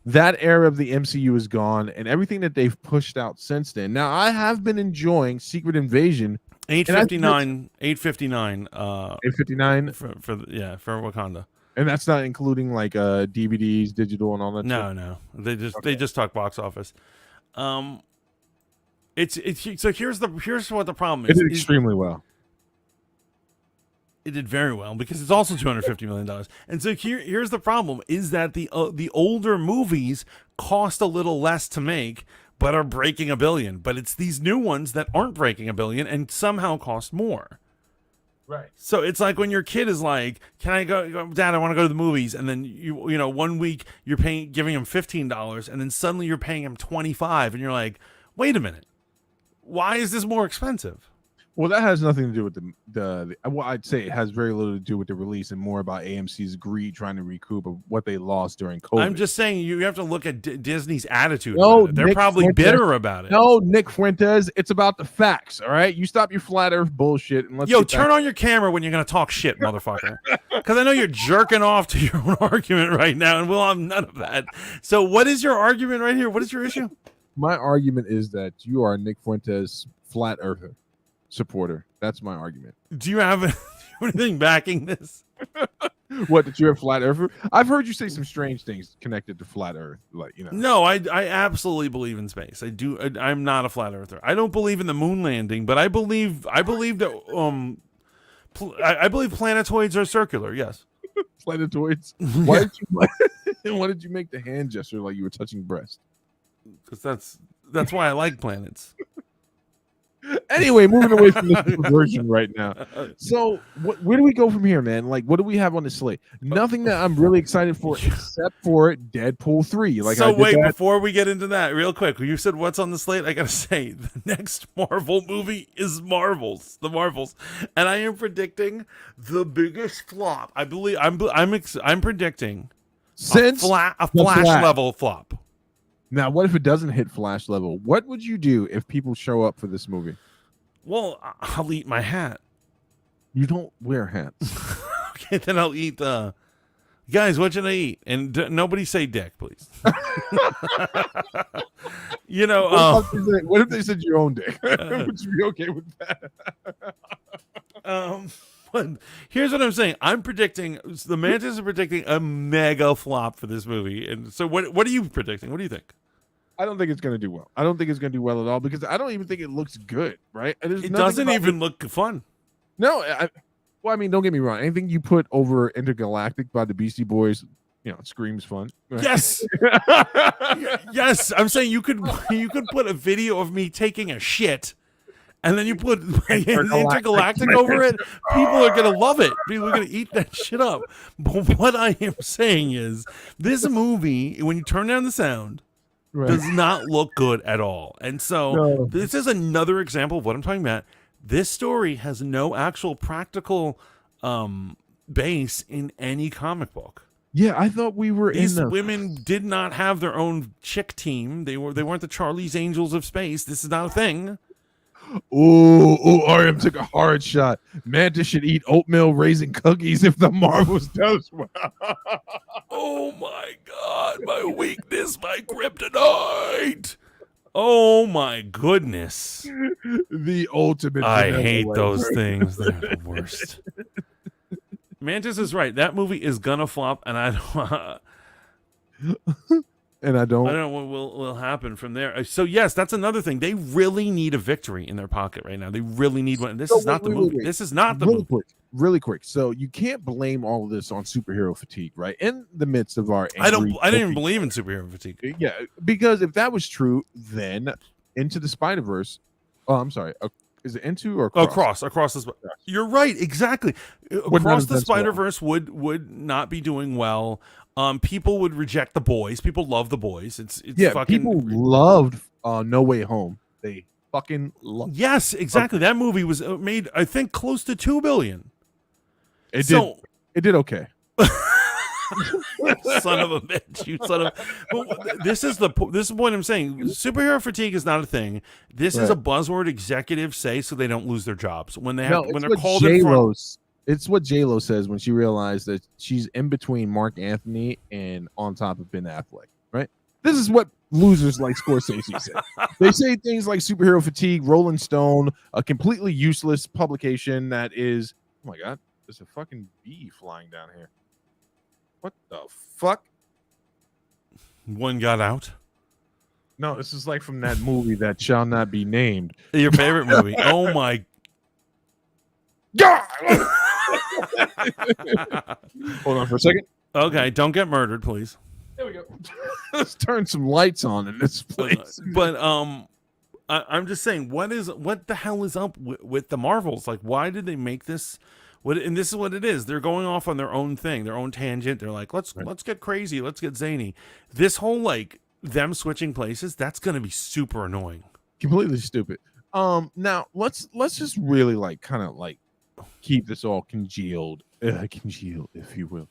that era of the MCU is gone, and everything that they've pushed out since then. Now, I have been enjoying Secret Invasion. 859 for Wakanda. And that's not including like DVDs, digital, and all that. No. They just talk box office. It's so here's what the problem is. It did extremely well. It did very well because it's also $250 million. And so here's the problem is that the older movies cost a little less to make, but are breaking $1 billion. But it's these new ones that aren't breaking $1 billion and somehow cost more. Right. So it's like when your kid is like, "Can I go, Dad? I want to go to the movies," and then you know 1 week you're giving him $15, and then suddenly you're paying him $25, and you're like, "Wait a minute, why is this more expensive?" Well, that has nothing to do with the well, I'd say it has very little to do with the release and more about AMC's greed trying to recoup of what they lost during COVID. I'm just saying you have to look at Disney's attitude. No, about it. They're Nick probably Fuentes- bitter about it. No, Nick Fuentes, it's about the facts, all right? You stop your flat earth bullshit and let's Turn on your camera when you're going to talk shit, motherfucker. Because I know you're jerking off to your own argument right now, and we'll have none of that. So what is your argument right here? What is your issue? My argument is that you are a Nick Fuentes flat earther supporter. That's my argument. Do you have anything backing this? What, that you're a flat earther? I've heard you say some strange things connected to flat earth, like, you know. No, I absolutely believe in space. I do. I'm not a flat earther. I don't believe in the moon landing, but I believe that I believe planetoids are circular. Yes. Planetoids. Why did you make the hand gesture like you were touching breast? Because that's why I like planets. Anyway, moving away from this version right now. So, where do we go from here, man? Like, what do we have on the slate? Nothing that I'm really excited for, except for Deadpool 3. Like, so wait, before we get into that, real quick, you said what's on the slate. I gotta say, the next Marvel movie is the Marvels, and I am predicting the biggest flop. I believe I'm predicting since a Flash level flop. Now, what if it doesn't hit Flash level? What would you do if people show up for this movie? Well, I'll eat my hat. You don't wear hats. Okay, then I'll eat guys, what should I eat? And nobody say dick, please. You know, what if they said your own dick? Would you be okay with that? But here's what I'm saying. The Mantis is predicting a mega flop for this movie. And so what are you predicting? What do you think? I don't think it's going to do well. I don't think it's going to do well at all because I don't even think it looks good, right? It doesn't even look fun. No, I mean, don't get me wrong. Anything you put over Intergalactic by the Beastie Boys, you know, screams fun. Right? Yes. Yes, I'm saying you could put a video of me taking a shit and then you put Intergalactic over it. People are gonna love it. People are gonna eat that shit up. But what I am saying is, this movie, when you turn down the sound, does not look good at all. And so this is another example of what I'm talking about. This story has no actual practical base in any comic book. Yeah, I thought we were These women did not have their own chick team. They weren't the Charlie's Angels of Space. This is not a thing. RM took a hard shot. Mantis should eat oatmeal raisin cookies if the Marvels does well. Oh my God, my weakness, my kryptonite. Oh my goodness. The ultimate. I hate those things. They're the worst. Mantis is right. That movie is gonna flop, and I don't know what will happen from there. So yes, that's another thing. They really need a victory in their pocket right now. They really need one. This is not the movie. This is not the movie. Really quick. So you can't blame all of this on superhero fatigue, right? In the midst of our, I didn't even believe in superhero fatigue. Yeah, because if that was true, then Into the Spider-Verse. Oh, I'm sorry. Is it Into or Across? Across the You're right. Exactly. Across the Spider-Verse would not be doing well. People would reject The Boys. People love The Boys. It's fucking. People loved No Way Home. They fucking loved. Yes, exactly. That movie was made, I think, close to $2 billion. It did okay. Son of a bitch, you son of. But this is what I'm saying. Superhero fatigue is not a thing. This is a buzzword executives say so they don't lose their jobs when they're called in front. It's what J-Lo says when she realized that she's in between Mark Anthony and on top of Ben Affleck, right? This is what losers like Scorsese say. They say things like superhero fatigue, Rolling Stone, a completely useless publication that is, oh my God, there's a fucking bee flying down here. What the fuck? One got out? No, this is like from that movie that shall not be named. Your favorite movie. Oh my God! Hold on for a second. Okay, don't get murdered, please. There we go. Let's turn some lights on in this place. But I'm just saying, what the hell is up with the Marvels? Like, why did they make this? And this is what it is. They're going off on their own thing, their own tangent. They're like, let's get crazy, let's get zany. This whole like them switching places, that's gonna be super annoying. Completely stupid. Now let's just really like kind of like keep this all congealed, if you will.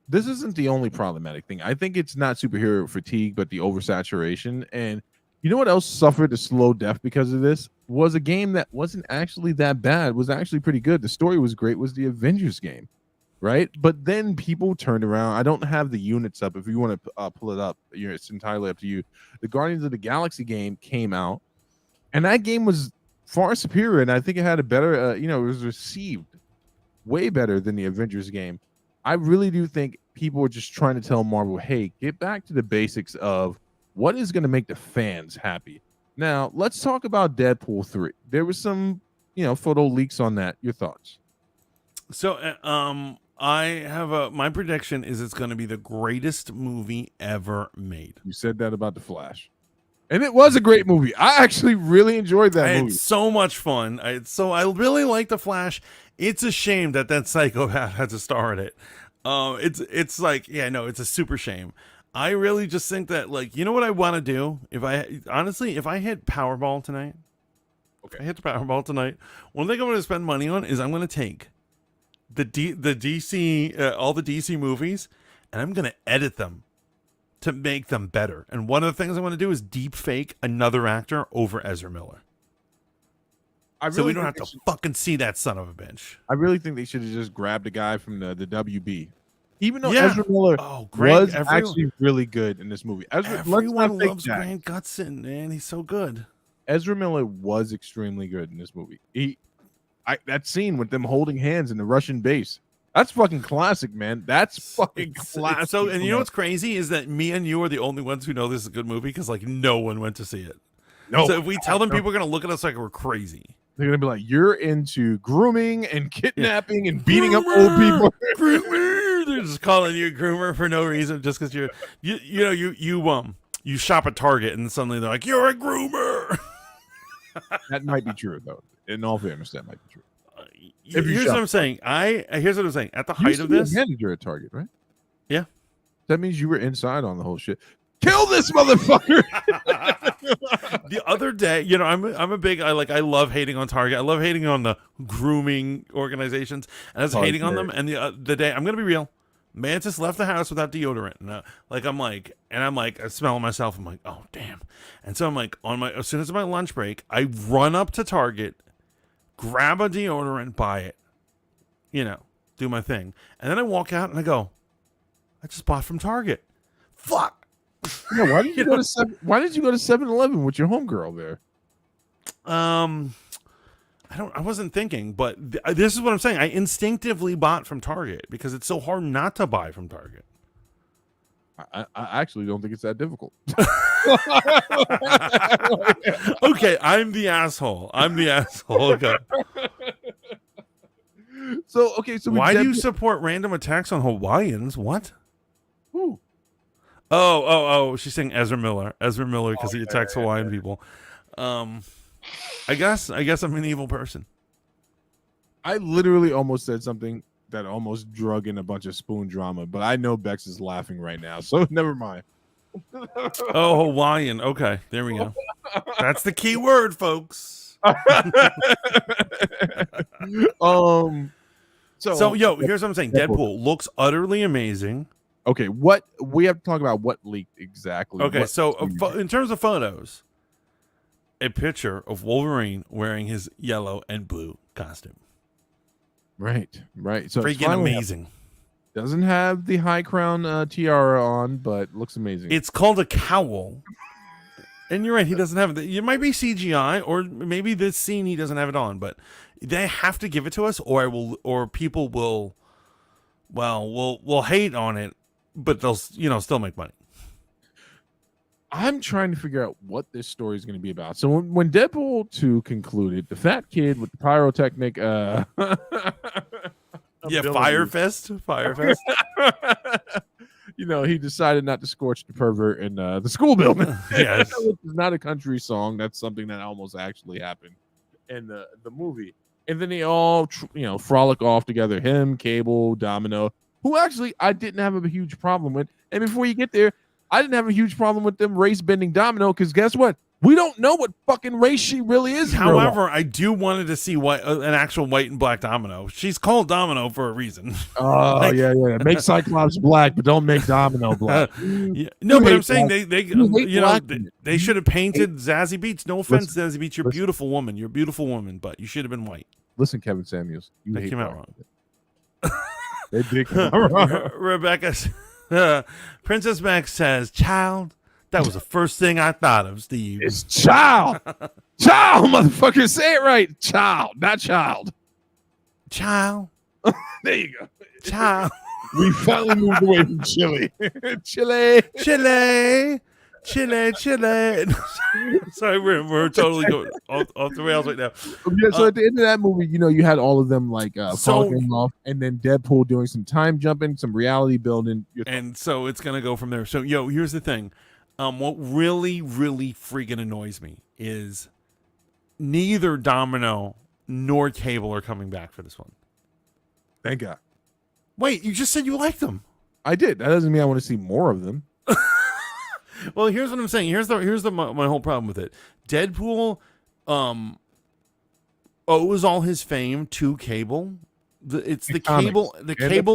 This isn't the only problematic thing. I think it's not superhero fatigue, but the oversaturation. And you know what else suffered a slow death because of this? Was a game that wasn't actually that bad, was actually pretty good. The story was great, was the Avengers game, right? But then people turned around. I don't have the units up. If you want to pull it up, it's entirely up to you. The Guardians of the Galaxy game came out, and that game was far superior. And I think it had a better, it was received way better than the Avengers game. I really do think people are just trying to tell Marvel, hey, get back to the basics of what is going to make the fans happy. Now, let's talk about Deadpool 3. There was some, photo leaks on that. Your thoughts? So, I have my prediction is it's going to be the greatest movie ever made. You said that about The Flash. And it was a great movie. I actually really enjoyed that movie. It's so much fun. I really like The Flash. It's a shame that psychopath had to star in it. It's like, yeah, no, it's a super shame. I really just think that, like, you know what I want to do? If I hit Powerball tonight, okay, I hit the Powerball tonight. One thing I'm going to spend money on is I'm going to take the DC, all the DC movies, and I'm going to edit them to make them better. And one of the things I want to do is deep fake another actor over Ezra Miller. So we don't have to fucking see that son of a bitch. I really think they should have just grabbed a guy from the WB. Even though Ezra Miller was actually really good in this movie. Everyone loves Grant Gustin, man. He's so good. Ezra Miller was extremely good in this movie. That scene with them holding hands in the Russian base. That's fucking classic, man. That's fucking classic. So, and you know what's crazy is that me and you are the only ones who know this is a good movie because like no one went to see it. No. So if we tell them, people are gonna look at us like we're crazy. They're gonna be like, "You're into grooming and kidnapping and beating up old people." They're just calling you a groomer for no reason, just because you shop at Target and suddenly they're like, "You're a groomer." That might be true, though. In all fairness, that might be true. Here's what I'm saying. Here's what I'm saying. At the height of this, manager at Target, right? Yeah. That means you were inside on the whole shit. Kill this motherfucker. The other day, I'm a big I love hating on Target. I love hating on the grooming organizations, and I was hating on them. And the day, I'm gonna be real, Mantis left the house without deodorant. And I'm smelling myself. I'm like, oh damn. And so I'm like, as soon as my lunch break, I run up to Target, grab a deodorant, buy it, do my thing, and then I walk out and I go, I just bought from Target. Fuck. Yeah, why did you go to 7-Eleven with your homegirl there? I wasn't thinking, but this is what I'm saying. I instinctively bought from Target because it's so hard not to buy from Target. I actually don't think it's that difficult. Okay, I'm the asshole. Okay. So why do you support random attacks on Hawaiians? What? Who? Oh, she's saying Ezra Miller because he attacks Hawaiian people. I guess I'm an evil person. I literally almost said something that almost drug in a bunch of spoon drama, but I know Bex is laughing right now, so never mind. Oh, Hawaiian. Okay, there we go. That's the key word, folks. So here's what I'm saying. Deadpool looks utterly amazing. Okay, what we have to talk about what leaked exactly. Okay, so in terms of photos, a picture of Wolverine wearing his yellow and blue costume. Right. So freaking amazing. Doesn't have the high crown tiara on, but looks amazing. It's called a cowl. And you're right, he doesn't have it. It might be CGI, or maybe this scene he doesn't have it on, but they have to give it to us, or people will hate on it. But they'll, still make money. I'm trying to figure out what this story is going to be about. So when Deadpool 2 concluded, the fat kid with the pyrotechnic, Fire Fist. he decided not to scorch the pervert in the school building. Yes. Which is not a country song. That's something that almost actually happened in the movie. And then they all, frolic off together. Him, Cable, Domino, who actually I didn't have a huge problem with. And before you get there, I didn't have a huge problem with them race bending Domino because guess what? We don't know what fucking race she really is. However, I do wanted to see an actual white and black Domino. She's called Domino for a reason. Oh yeah. Make Cyclops black, but don't make Domino black. Yeah. No, but I'm saying they should have painted Zazie Beetz. No offense, Zazie Beetz, you're a beautiful woman. You're a beautiful woman, but you should have been white. Listen, Kevin Samuels, They came out wrong. They did come out wrong. Rebecca, Princess Max says, "Child, that was the first thing I thought of, Steve." It's child. Child, motherfucker. Say it right. Child, not child. Child. There you go. Child. We finally moved away from Chile. Chile. Sorry, we're totally going off the rails right now. Yeah, so at the end of that movie, you had all of them like falling off, and then Deadpool doing some time jumping, some reality building. And so it's gonna go from there. So here's the thing. What really, really freaking annoys me is neither Domino nor Cable are coming back for this one. Thank God. Wait, you just said you liked them. I did. That doesn't mean I want to see more of them. Well, here's what I'm saying. Here's my whole problem with it. Deadpool owes all his fame to Cable. It's the Cable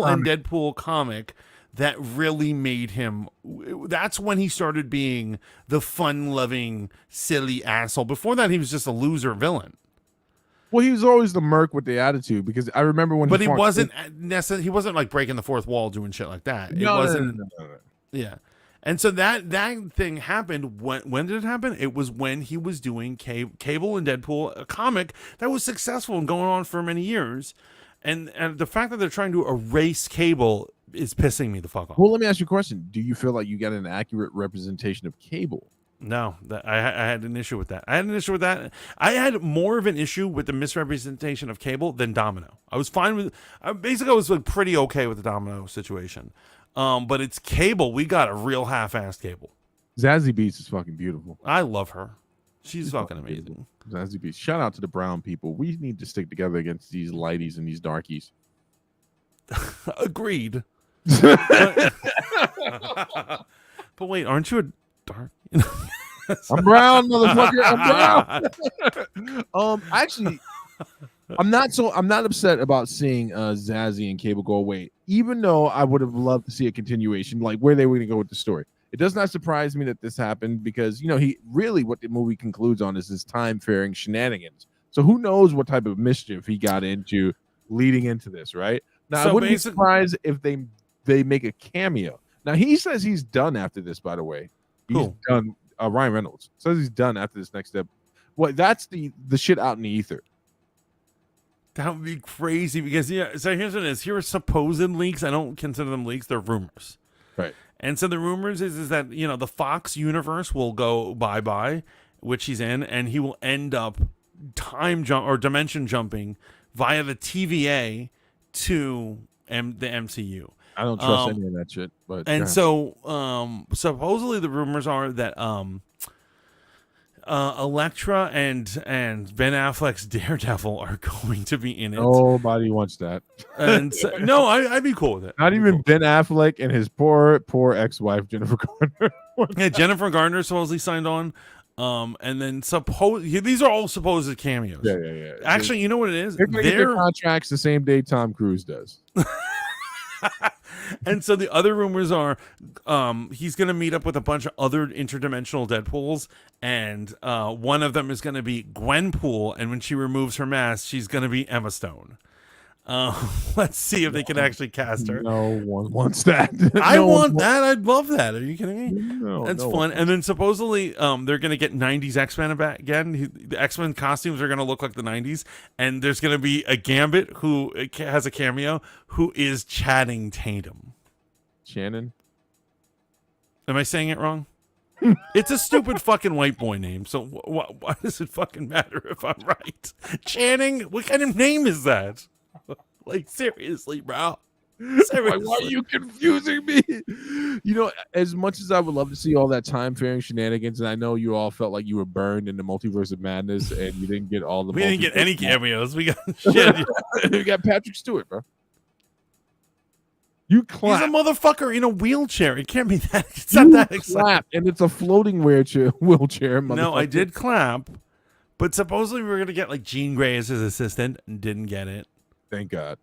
and Deadpool comic that really made him. That's when he started being the fun-loving, silly asshole. Before that, he was just a loser villain. Well, he was always the merc with the attitude because I remember when. But he wasn't necessarily. He wasn't like breaking the fourth wall, doing shit like that. No. Yeah. And so that thing happened. When did it happen? It was when he was doing Cable and Deadpool, a comic that was successful and going on for many years. And the fact that they're trying to erase Cable is pissing me the fuck off. Well, let me ask you a question. Do you feel like you got an accurate representation of Cable? No, I had an issue with that. I had more of an issue with the misrepresentation of Cable than Domino. I was fine with. Basically, I was like pretty okay with the Domino situation. But it's Cable. We got a real half-assed Cable. Zazie Beetz is fucking beautiful. I love her. She's fucking amazing. Zazie Beetz. Shout out to the brown people. We need to stick together against these lighties and these darkies. Agreed. But wait, aren't you a dark? I'm brown, motherfucker. I'm brown. Actually, I'm not upset about seeing Zazie and Cable go away, even though I would have loved to see a continuation, like where they were going to go with the story. It does not surprise me that this happened because he really what the movie concludes on is his time-faring shenanigans. So who knows what type of mischief he got into leading into this, right? Now I wouldn't be surprised if they make a cameo. Now he says he's done after this, by the way. He's done. Ryan Reynolds says he's done after this next step. Well, that's the shit out in the ether. That would be crazy because so here's what it is. Here are supposed leaks. I don't consider them leaks. They're rumors. Right. And so the rumors is that the Fox universe will go bye-bye, which he's in, and he will end up dimension jumping via the TVA to the MCU. I don't trust any of that shit. But so supposedly the rumors are that Elektra and Ben Affleck's Daredevil are going to be in it. Nobody wants that. And so, no, I'd be cool with it. Not even Ben Affleck and his poor ex-wife Jennifer Garner. Yeah, Jennifer Garner supposedly signed on. And then these are all supposed cameos. Yeah. Actually, you know what it is? They're going to get their contracts the same day Tom Cruise does. And so the other rumors are he's going to meet up with a bunch of other interdimensional Deadpools, and one of them is going to be Gwenpool, and when she removes her mask, she's going to be Emma Stone. Let's see if they can actually cast her. No one wants that. I want that. I'd love that. Are you kidding me? No, that's fun. And then supposedly they're going to get 90s X-Men back again. The X-Men costumes are going to look like the 90s. And there's going to be a Gambit who has a cameo who is Channing Tatum. Shannon? Am I saying it wrong? It's a stupid fucking white boy name. So why does it fucking matter if I'm right? Channing? What kind of name is that? Like, seriously, bro. Like, why are you confusing me? You know, as much as I would love to see all that time faring shenanigans, and I know you all felt like you were burned in the multiverse of madness, and you didn't get all the. We didn't get any cameos. We got shit. We got Patrick Stewart, bro. You clap. He's a motherfucker in a wheelchair. It can't be that. It's You not that exciting. clap, and it's a floating wheelchair. No, I did clap, but supposedly we were gonna get like Jean Grey as his assistant, and didn't get it. Thank God.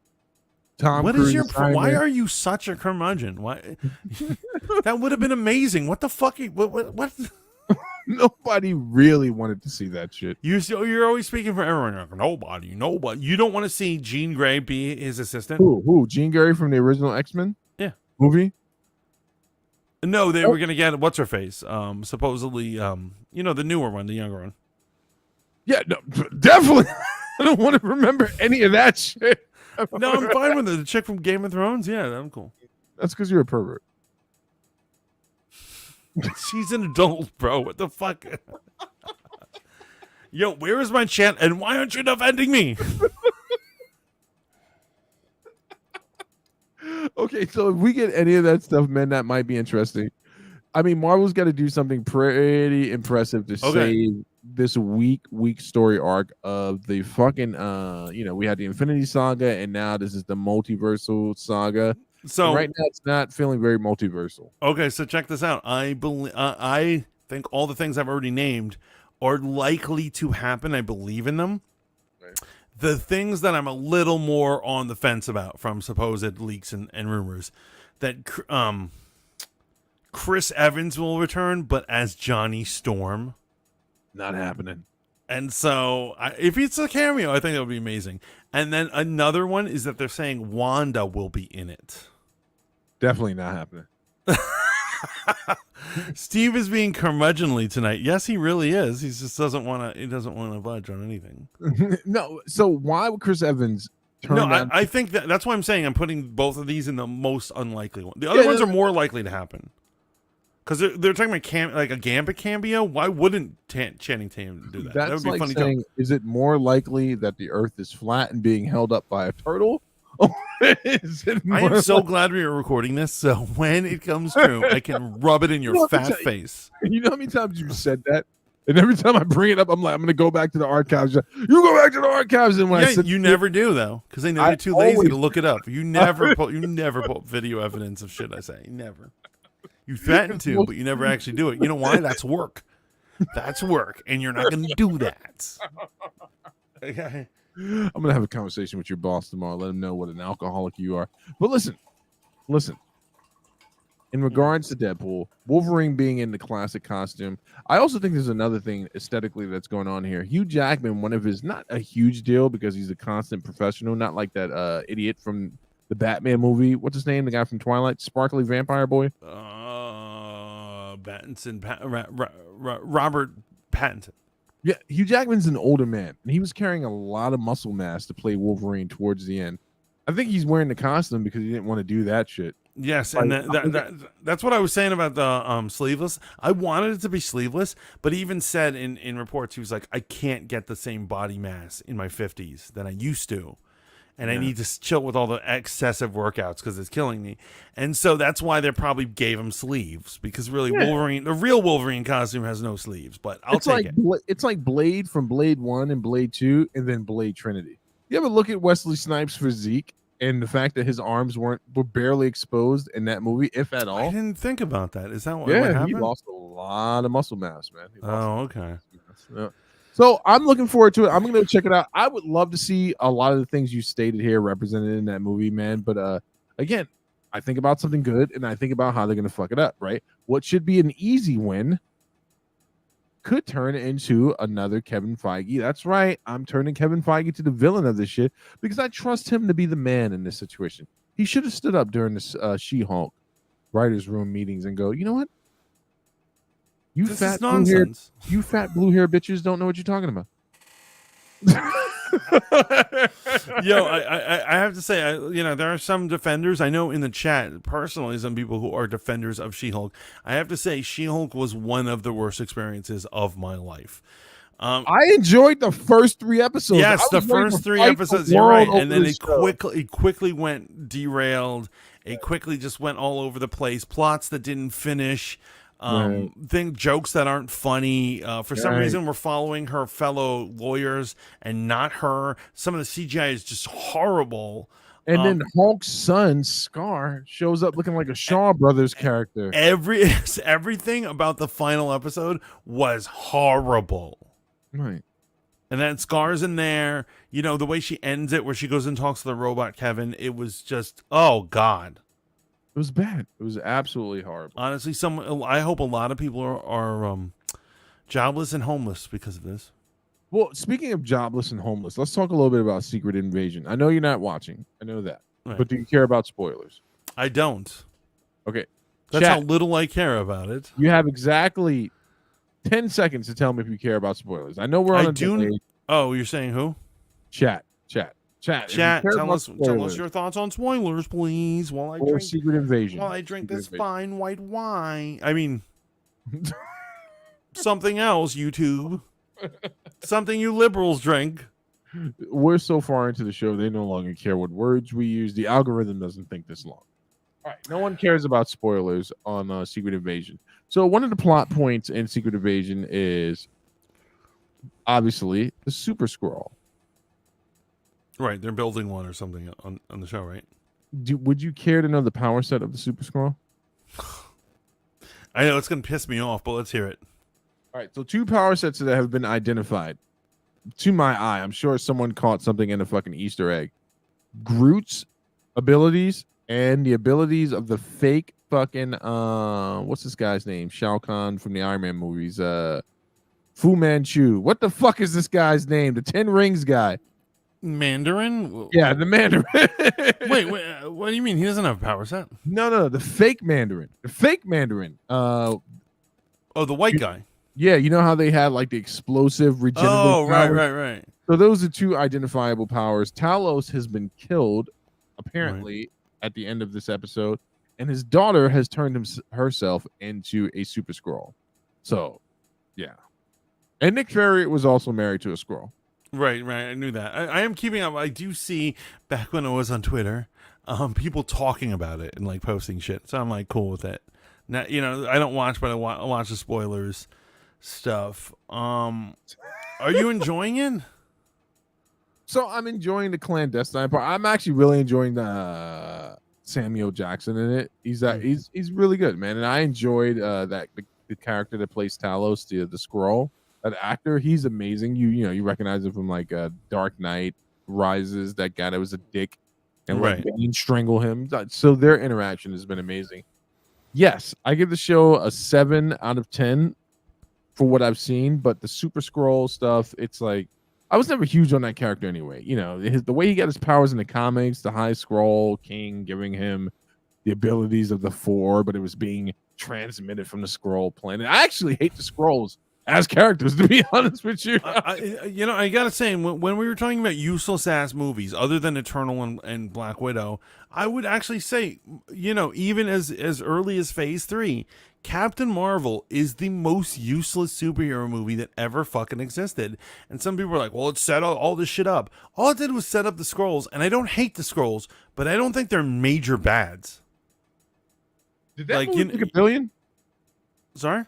Tom What Cruise is your? assignment. Why are you such a curmudgeon? Why? That would have been amazing. What the fuck? What? Nobody really wanted to see that shit. You're always speaking for everyone. You're like, nobody. You don't want to see Jean Grey be his assistant? Who? Jean Grey from the original X-Men? Yeah. Movie? No, they were gonna get what's her face. Supposedly, the newer one, the younger one. Yeah, no, definitely. I don't want to remember any of that shit. No, I'm fine with it. The chick from Game of Thrones. Yeah, I'm cool. That's because you're a pervert. She's an adult, bro. What the fuck? Yo, where is my chat? And why aren't you defending me? Okay, so if we get any of that stuff, man, that might be interesting. I mean, Marvel's got to do something pretty impressive to save this weak story arc of the fucking, we had the Infinity Saga, and now this is the multiversal saga. So and right now, it's not feeling very multiversal. Okay, so check this out. I think all the things I've already named are likely to happen. I believe in them. Right. The things that I'm a little more on the fence about from supposed leaks and rumors, that Chris Evans will return, but as Johnny Storm. Not happening. And so, if it's a cameo, I think that would be amazing. And then another one is that they're saying Wanda will be in it. Definitely not happening. Steve is being curmudgeonly tonight. Yes, he really is. He just doesn't want to. He doesn't want to budge on anything. No. So why would Chris Evans turn? No, I think that's why I'm saying I'm putting both of these in the most unlikely one. The other ones are more likely to happen. Because they're talking about like a Gambit cameo. Why wouldn't Channing Tatum do that? That would be like funny. Saying, is it more likely that the Earth is flat and being held up by a turtle? I am so glad we are recording this, so when it comes true, I can rub it in your fat face. You know how many times you've said that? And every time I bring it up, I'm like, I'm going to go back to the archives. You go back to the archives, and when I said, you never do though, because they know you're too lazy to look it up. You never put video evidence of shit I say. Never. You threaten to, but you never actually do it. You know why? That's work. That's work, and you're not going to do that. Okay. I'm going to have a conversation with your boss tomorrow. Let him know what an alcoholic you are. But listen. In regards to Deadpool, Wolverine being in the classic costume, I also think there's another thing aesthetically that's going on here. Hugh Jackman, one of his, not a huge deal because he's a constant professional, not like that idiot from the Batman movie. What's his name? The guy from Twilight? Sparkly Vampire Boy? Robert Pattinson. Yeah, Hugh Jackman's an older man, and he was carrying a lot of muscle mass to play Wolverine towards the end. I think he's wearing the costume because he didn't want to do that shit. Yes, and that's what I was saying about the sleeveless. I wanted it to be sleeveless, but he even said in reports, he was like, I can't get the same body mass in my 50s that I used to. And I need to chill with all the excessive workouts because it's killing me. And so that's why they probably gave him sleeves, because really Wolverine, the real Wolverine costume has no sleeves, but I'll take it. It's like Blade from Blade 1 and Blade 2 and then Blade Trinity. You ever look at Wesley Snipes' physique and the fact that his arms were barely exposed in that movie, if at all? I didn't think about that. Is that what happened? He lost a lot of muscle mass, man. Okay. Yeah. So I'm looking forward to it. I'm going to check it out. I would love to see a lot of the things you stated here represented in that movie, man. But again, I think about something good, and I think about how they're going to fuck it up, right? What should be an easy win could turn into another Kevin Feige. That's right. I'm turning Kevin Feige to the villain of this shit because I trust him to be the man in this situation. He should have stood up during this She-Hulk writers' room meetings and go, you know what? You fat blue hair bitches don't know what you're talking about. Yo, I have to say, there are some defenders. I know in the chat, personally, some people who are defenders of She-Hulk. I have to say, She-Hulk was one of the worst experiences of my life. I enjoyed the first 3 episodes. Yes, the I was ready first to 3 fight the episodes. You're right, world and over then this show. it quickly went derailed. It quickly just went all over the place. Plots that didn't finish. Right. Jokes that aren't funny. For some Right. reason, we're following her fellow lawyers and not her. Some of the CGI is just horrible. And then Hulk's son, Scar, shows up looking like a Shaw Brothers character. Everything about the final episode was horrible. Right. And then Scar's in there. You know, the way she ends it, where she goes and talks to the robot Kevin, it was just, oh, God. It was bad. It was absolutely horrible. Honestly, I hope a lot of people are jobless and homeless because of this. Well, speaking of jobless and homeless, let's talk a little bit about Secret Invasion. I know you're not watching. I know that. Right. But do you care about spoilers? I don't. Okay. That's how little I care about it. You have exactly 10 seconds to tell me if you care about spoilers. I know we're on a delay. Oh, you're saying who? Chat. Tell us your thoughts on spoilers, please. While I drink Secret Invasion. While I drink this fine white wine. I mean, something else, YouTube. Something you liberals drink. We're so far into the show, they no longer care what words we use. The algorithm doesn't think this long. All right, no one cares about spoilers on Secret Invasion. So one of the plot points in Secret Invasion is obviously the Super Skrull. Right, they're building one or something on the show, right? Would you care to know the power set of the Super Skrull? I know it's going to piss me off, but let's hear it. All right, so 2 power sets that have been identified. To my eye, I'm sure someone caught something in a fucking Easter egg. Groot's abilities and the abilities of the fake fucking what's this guy's name? Shao Kahn from the Iron Man movies. Fu Manchu. What the fuck is this guy's name? The 10 Rings guy. Mandarin? Yeah, the Mandarin. wait, what do you mean? He doesn't have a power set? No, the fake Mandarin. The fake Mandarin. The white guy. Yeah, you know how they had like the explosive regenerative powers? Right. So those are 2 identifiable powers. Talos has been killed, apparently, at the end of this episode, and his daughter has turned herself into a Super Skrull. So, yeah. And Nick Fury was also married to a Skrull. Right. I knew that. I am keeping up. I do see back when I was on Twitter, people talking about it and like posting shit. So I'm like cool with it. Now, I don't watch, but I watch the spoilers stuff. Are you enjoying it? So I'm enjoying the clandestine part. I'm actually really enjoying the Samuel Jackson in it. He's really good, man. And I enjoyed that the character that plays Talos, the Skrull. That actor, he's amazing. You recognize him from like Dark Knight Rises. That guy that was a dick and like Bane strangle him. So their interaction has been amazing. Yes, I give the show a 7 out of 10 for what I've seen. But the Super Skrull stuff, it's like I was never huge on that character anyway. The way he got his powers in the comics, the High Skrull King giving him the abilities of the Four, but it was being transmitted from the Skrull planet. I actually hate the Skrulls as characters, to be honest with you. I gotta say, when we were talking about useless ass movies, other than Eternal and Black Widow, I would actually say, even as early as Phase 3, Captain Marvel is the most useless superhero movie that ever fucking existed. And some people are like, well, it set all this shit up. All it did was set up the Skrulls, and I don't hate the Skrulls, but I don't think they're major bads. Did that movie make $1 billion? Sorry?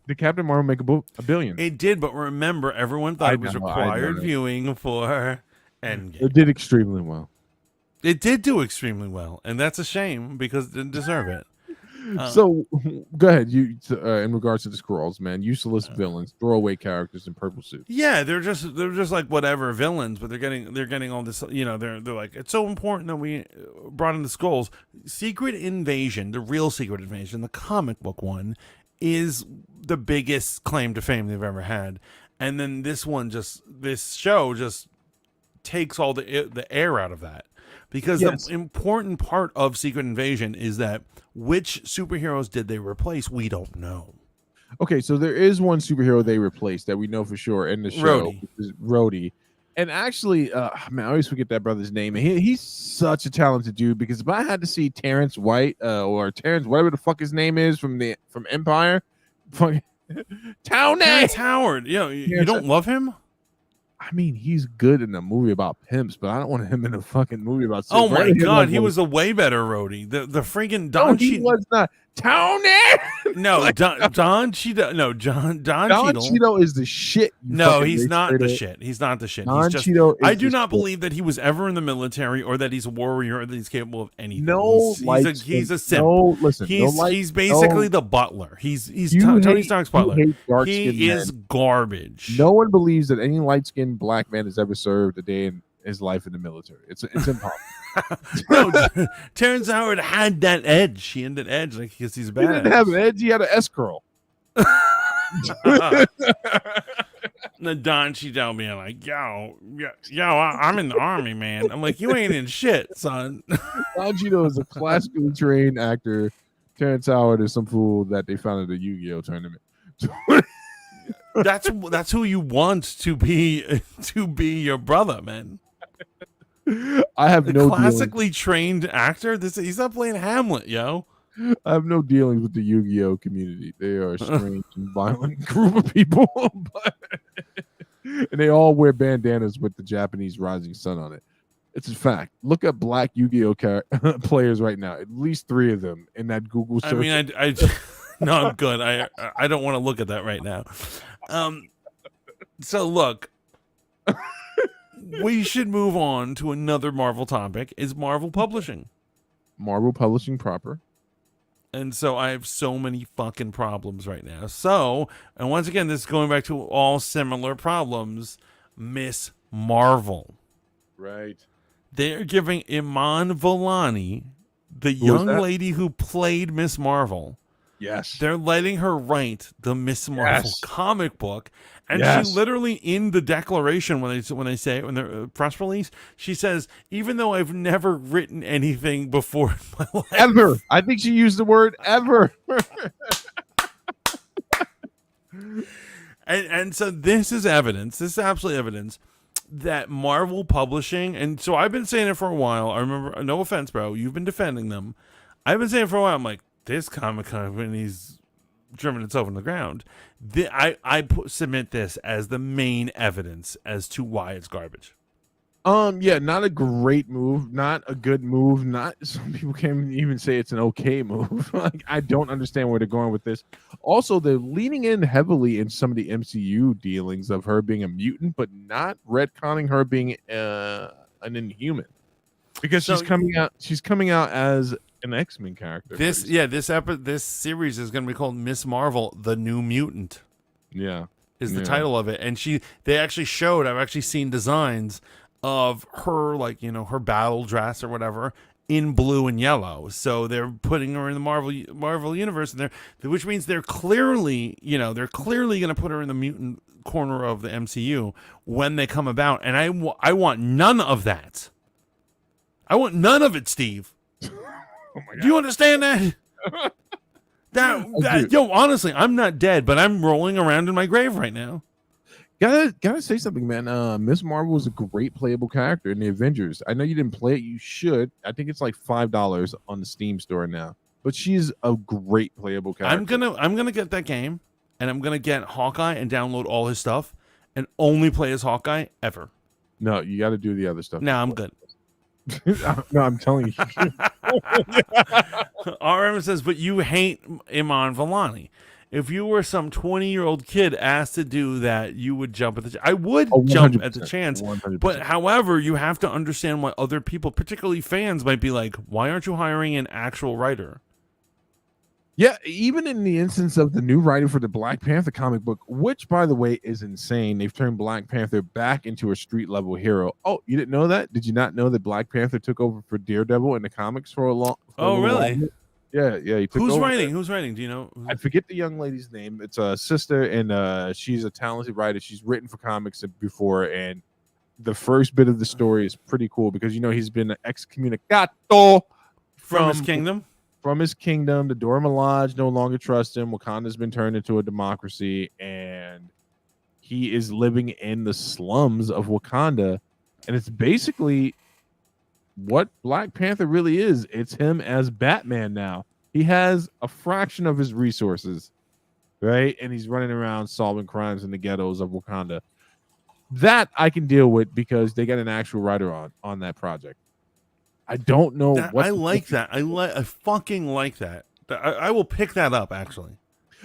Did Captain Marvel make $1 billion? It did, but remember, everyone thought it was required viewing for Endgame. It did extremely well. It did do extremely well, and that's a shame because it didn't deserve it. So, go ahead. In regards to the Skrulls, man, useless villains, throwaway characters in purple suits. Yeah, they're just like whatever villains, but they're getting all this. They're like, it's so important that we brought in the Skrulls. Secret Invasion, the real Secret Invasion, the comic book one, is the biggest claim to fame they've ever had, and then this show just takes all the air out of that, because the important part of Secret Invasion is that which superheroes did they replace? We don't know. Okay, so there is one superhero they replaced that we know for sure in the show, which is Rhodey. And actually, man, I always forget that brother's name. He's such a talented dude, because if I had to see Terrence White or Terrence, whatever the fuck his name is from Empire, Townie. Terrence Howard. You know, you don't love him? I mean, he's good in a movie about pimps, but I don't want him in a fucking movie about. Oh my god, he was a way better roadie. The freaking Don. No, he was not. Tony. No, Don Cheadle. No, Don Cheadle is the shit. No, he's not the shit. He's not the shit. Don Cheadle. I do not believe that he was ever in the military or that he's a warrior or that he's capable of anything. No, he's a simp. No, listen. He's basically the butler. He's Tony Stark's butler. He is garbage. No one believes that any light-skinned black man has ever served a day in his life in the military. It's impossible. No, Terrence Howard had that edge. He had that edge, like because he's bad. He didn't have an edge. He had an S curl. The Don Cheadle being like, yo, I'm in the army, man. I'm like, you ain't in shit, son. Don Cheadle is a classically trained actor. Terrence Howard is some fool that they found at a Yu-Gi-Oh tournament. That's who you want to be your brother, man. I have no classically trained actor. He's not playing Hamlet, yo. I have no dealings with the Yu-Gi-Oh community. They are a strange and violent group of people, and they all wear bandanas with the Japanese rising sun on it. It's a fact. Look at black Yu-Gi-Oh players right now. At least 3 of them in that Google search. I mean, I no, I'm good. I don't want to look at that right now. So look. We should move on to another Marvel topic. Is Marvel Publishing. Marvel Publishing proper. And so I have so many fucking problems right now. So, and once again, this is going back to all similar problems. Miss Marvel. Right. They're giving Iman Vallani, the young lady who played Miss Marvel. Yes. They're letting her write the Miss Marvel comic book. And she literally, in the declaration, when they say it, when the press release, she says, even though I've never written anything before in my life. Ever. I think she used the word ever. and so this is evidence. This is absolutely evidence that Marvel Publishing, and so I've been saying it for a while. I remember, no offense, bro, you've been defending them. I've been saying it for a while. I'm like, this comic company's driven itself in the ground. I submit this as the main evidence as to why it's garbage. Yeah, not a great move, not a good move. Not some people can't even say it's an okay move. Like, I don't understand where they're going with this. Also, they're leaning in heavily in some of the MCU dealings of her being a mutant, but not retconning her being an Inhuman, because she's coming out as an X-Men character. This series is going to be called Miss Marvel: The New Mutant. Yeah, is the title of it, and they actually showed. I've actually seen designs of her, like, you know, her battle dress or whatever in blue and yellow. So they're putting her in the Marvel universe, and which means they're clearly going to put her in the mutant corner of the MCU when they come about. And I want none of that. I want none of it, Steve. Oh my God. Do you understand that? Yo, honestly, I'm not dead, but I'm rolling around in my grave right now. Gotta say something, man. Miss Marvel is a great playable character in the Avengers. I know you didn't play it. You should. I think it's like $5 on the Steam store now. But she's a great playable character. I'm gonna get that game, and I'm gonna get Hawkeye and download all his stuff, and only play as Hawkeye ever. No, you got to do the other stuff. No, I'm good. No, I'm telling you. RM says, but you hate Iman Vallani. If you were some 20-year-old kid asked to do that, you would jump at the I would jump at the chance. 100%. But however, you have to understand why other people, particularly fans, might be like, why aren't you hiring an actual writer? Yeah, even in the instance of the new writer for the Black Panther comic book, which, by the way, is insane. They've turned Black Panther back into a street-level hero. Oh, you didn't know that? Did you not know that Black Panther took over for Daredevil in the comics for a long really? While? Yeah. He took over. Who's writing? Do you know? I forget the young lady's name. It's a sister, and she's a talented writer. She's written for comics before, and the first bit of the story is pretty cool because, you know, he's been excommunicato from his kingdom. From his kingdom, the Dora Milaje no longer trust him. Wakanda's been turned into a democracy, and he is living in the slums of Wakanda. And it's basically what Black Panther really is. It's him as Batman now. He has a fraction of his resources, right? And he's running around solving crimes in the ghettos of Wakanda. That I can deal with because they got an actual writer on that project. I don't know That what I the like that. I fucking like that. I will pick that up actually.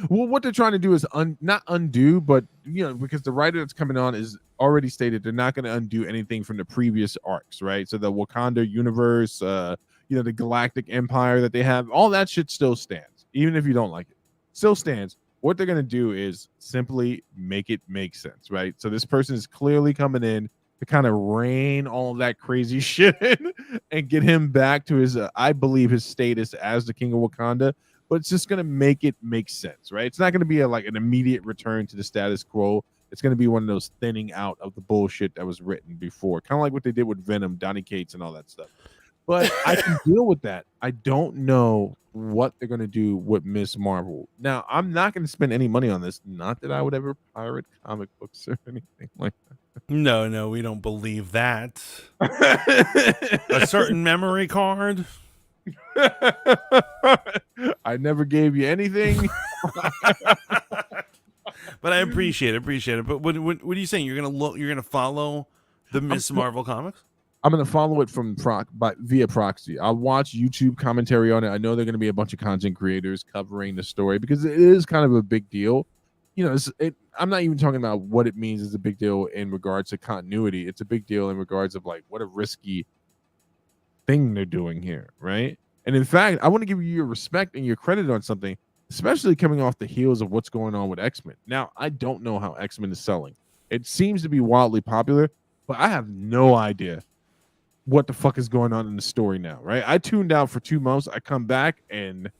well, what they're trying to do is not undo, but because the writer that's coming on is already stated they're not going to undo anything from the previous arcs, right? So the Wakanda universe, the Galactic Empire that they have, all that shit still stands, even if you don't like it, still stands. What they're going to do is simply make it make sense, right? So this person is clearly coming in to kind of rein all that crazy shit in and get him back to his, I believe, his status as the King of Wakanda, but it's just going to make it make sense, right? It's not going to be like an immediate return to the status quo. It's going to be one of those thinning out of the bullshit that was written before, kind of like what they did with Venom, Donny Cates, and all that stuff. But I can deal with that. I don't know what they're going to do with Miss Marvel. Now, I'm not going to spend any money on this. Not that I would ever pirate comic books or anything like No, we don't believe that. that. A certain memory card. I never gave you anything. But I appreciate it. But what are you saying? You're gonna follow the Miss Marvel comics? I'm gonna follow it from via proxy. I'll watch YouTube commentary on it. I know they're gonna be a bunch of content creators covering the story because it is kind of a big deal. I'm not even talking about what it means as a big deal in regards to continuity. It's a big deal in regards of like what a risky thing they're doing here, right? And in fact, I want to give you your respect and your credit on something, especially coming off the heels of what's going on with X-Men. Now, I don't know how X-Men is selling. It seems to be wildly popular, but I have no idea what the fuck is going on in the story now, right? I tuned out for 2 months. I come back and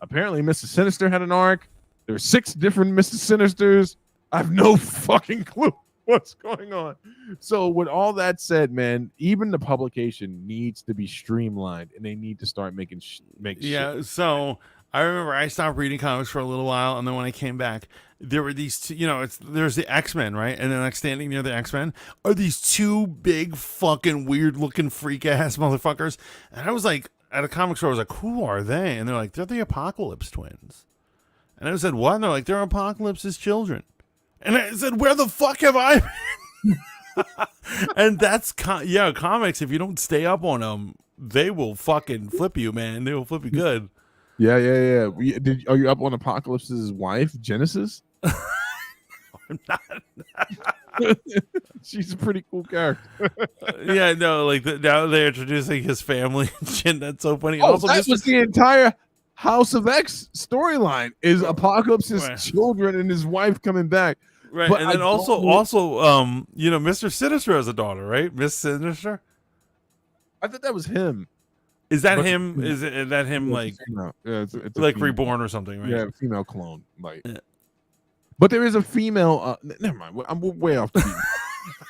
apparently Mr. Sinister had an arc. There are 6 different Mr. Sinisters. I have no fucking clue what's going on. So with all that said, man, even the publication needs to be streamlined and they need to start making Yeah. shit. So I remember I stopped reading comics for a little while, and then when I came back, there were these two, there's the X-Men, right? And then like standing near the X-Men are these 2 big fucking weird looking freak ass motherfuckers. And I was like, at a comic store, I was like, who are they? And they're like, they're the Apocalypse twins. And I said, what? And they're like, they're Apocalypse's children. And I said, where the fuck have I been? And that's comics. If you don't stay up on them, they will fucking flip you, man. They will flip you good. Yeah. Are you up on Apocalypse's wife, Genesis? I'm not. She's a pretty cool character. Yeah, no, like now they're introducing his family and shit. That's so funny. And Oh, also, that was the entire House of X storyline is Apocalypse's Right. children and his wife coming back. Right, But and then also, Mr. Sinister has a daughter, right? Miss Sinister. I thought that was him. Is that But- him? Is that him? Yeah, Like, it's a female. Yeah, it's a like female. reborn or something, right? Yeah, female clone. Like, Yeah. but there is a female. Never mind. I'm way off the beat.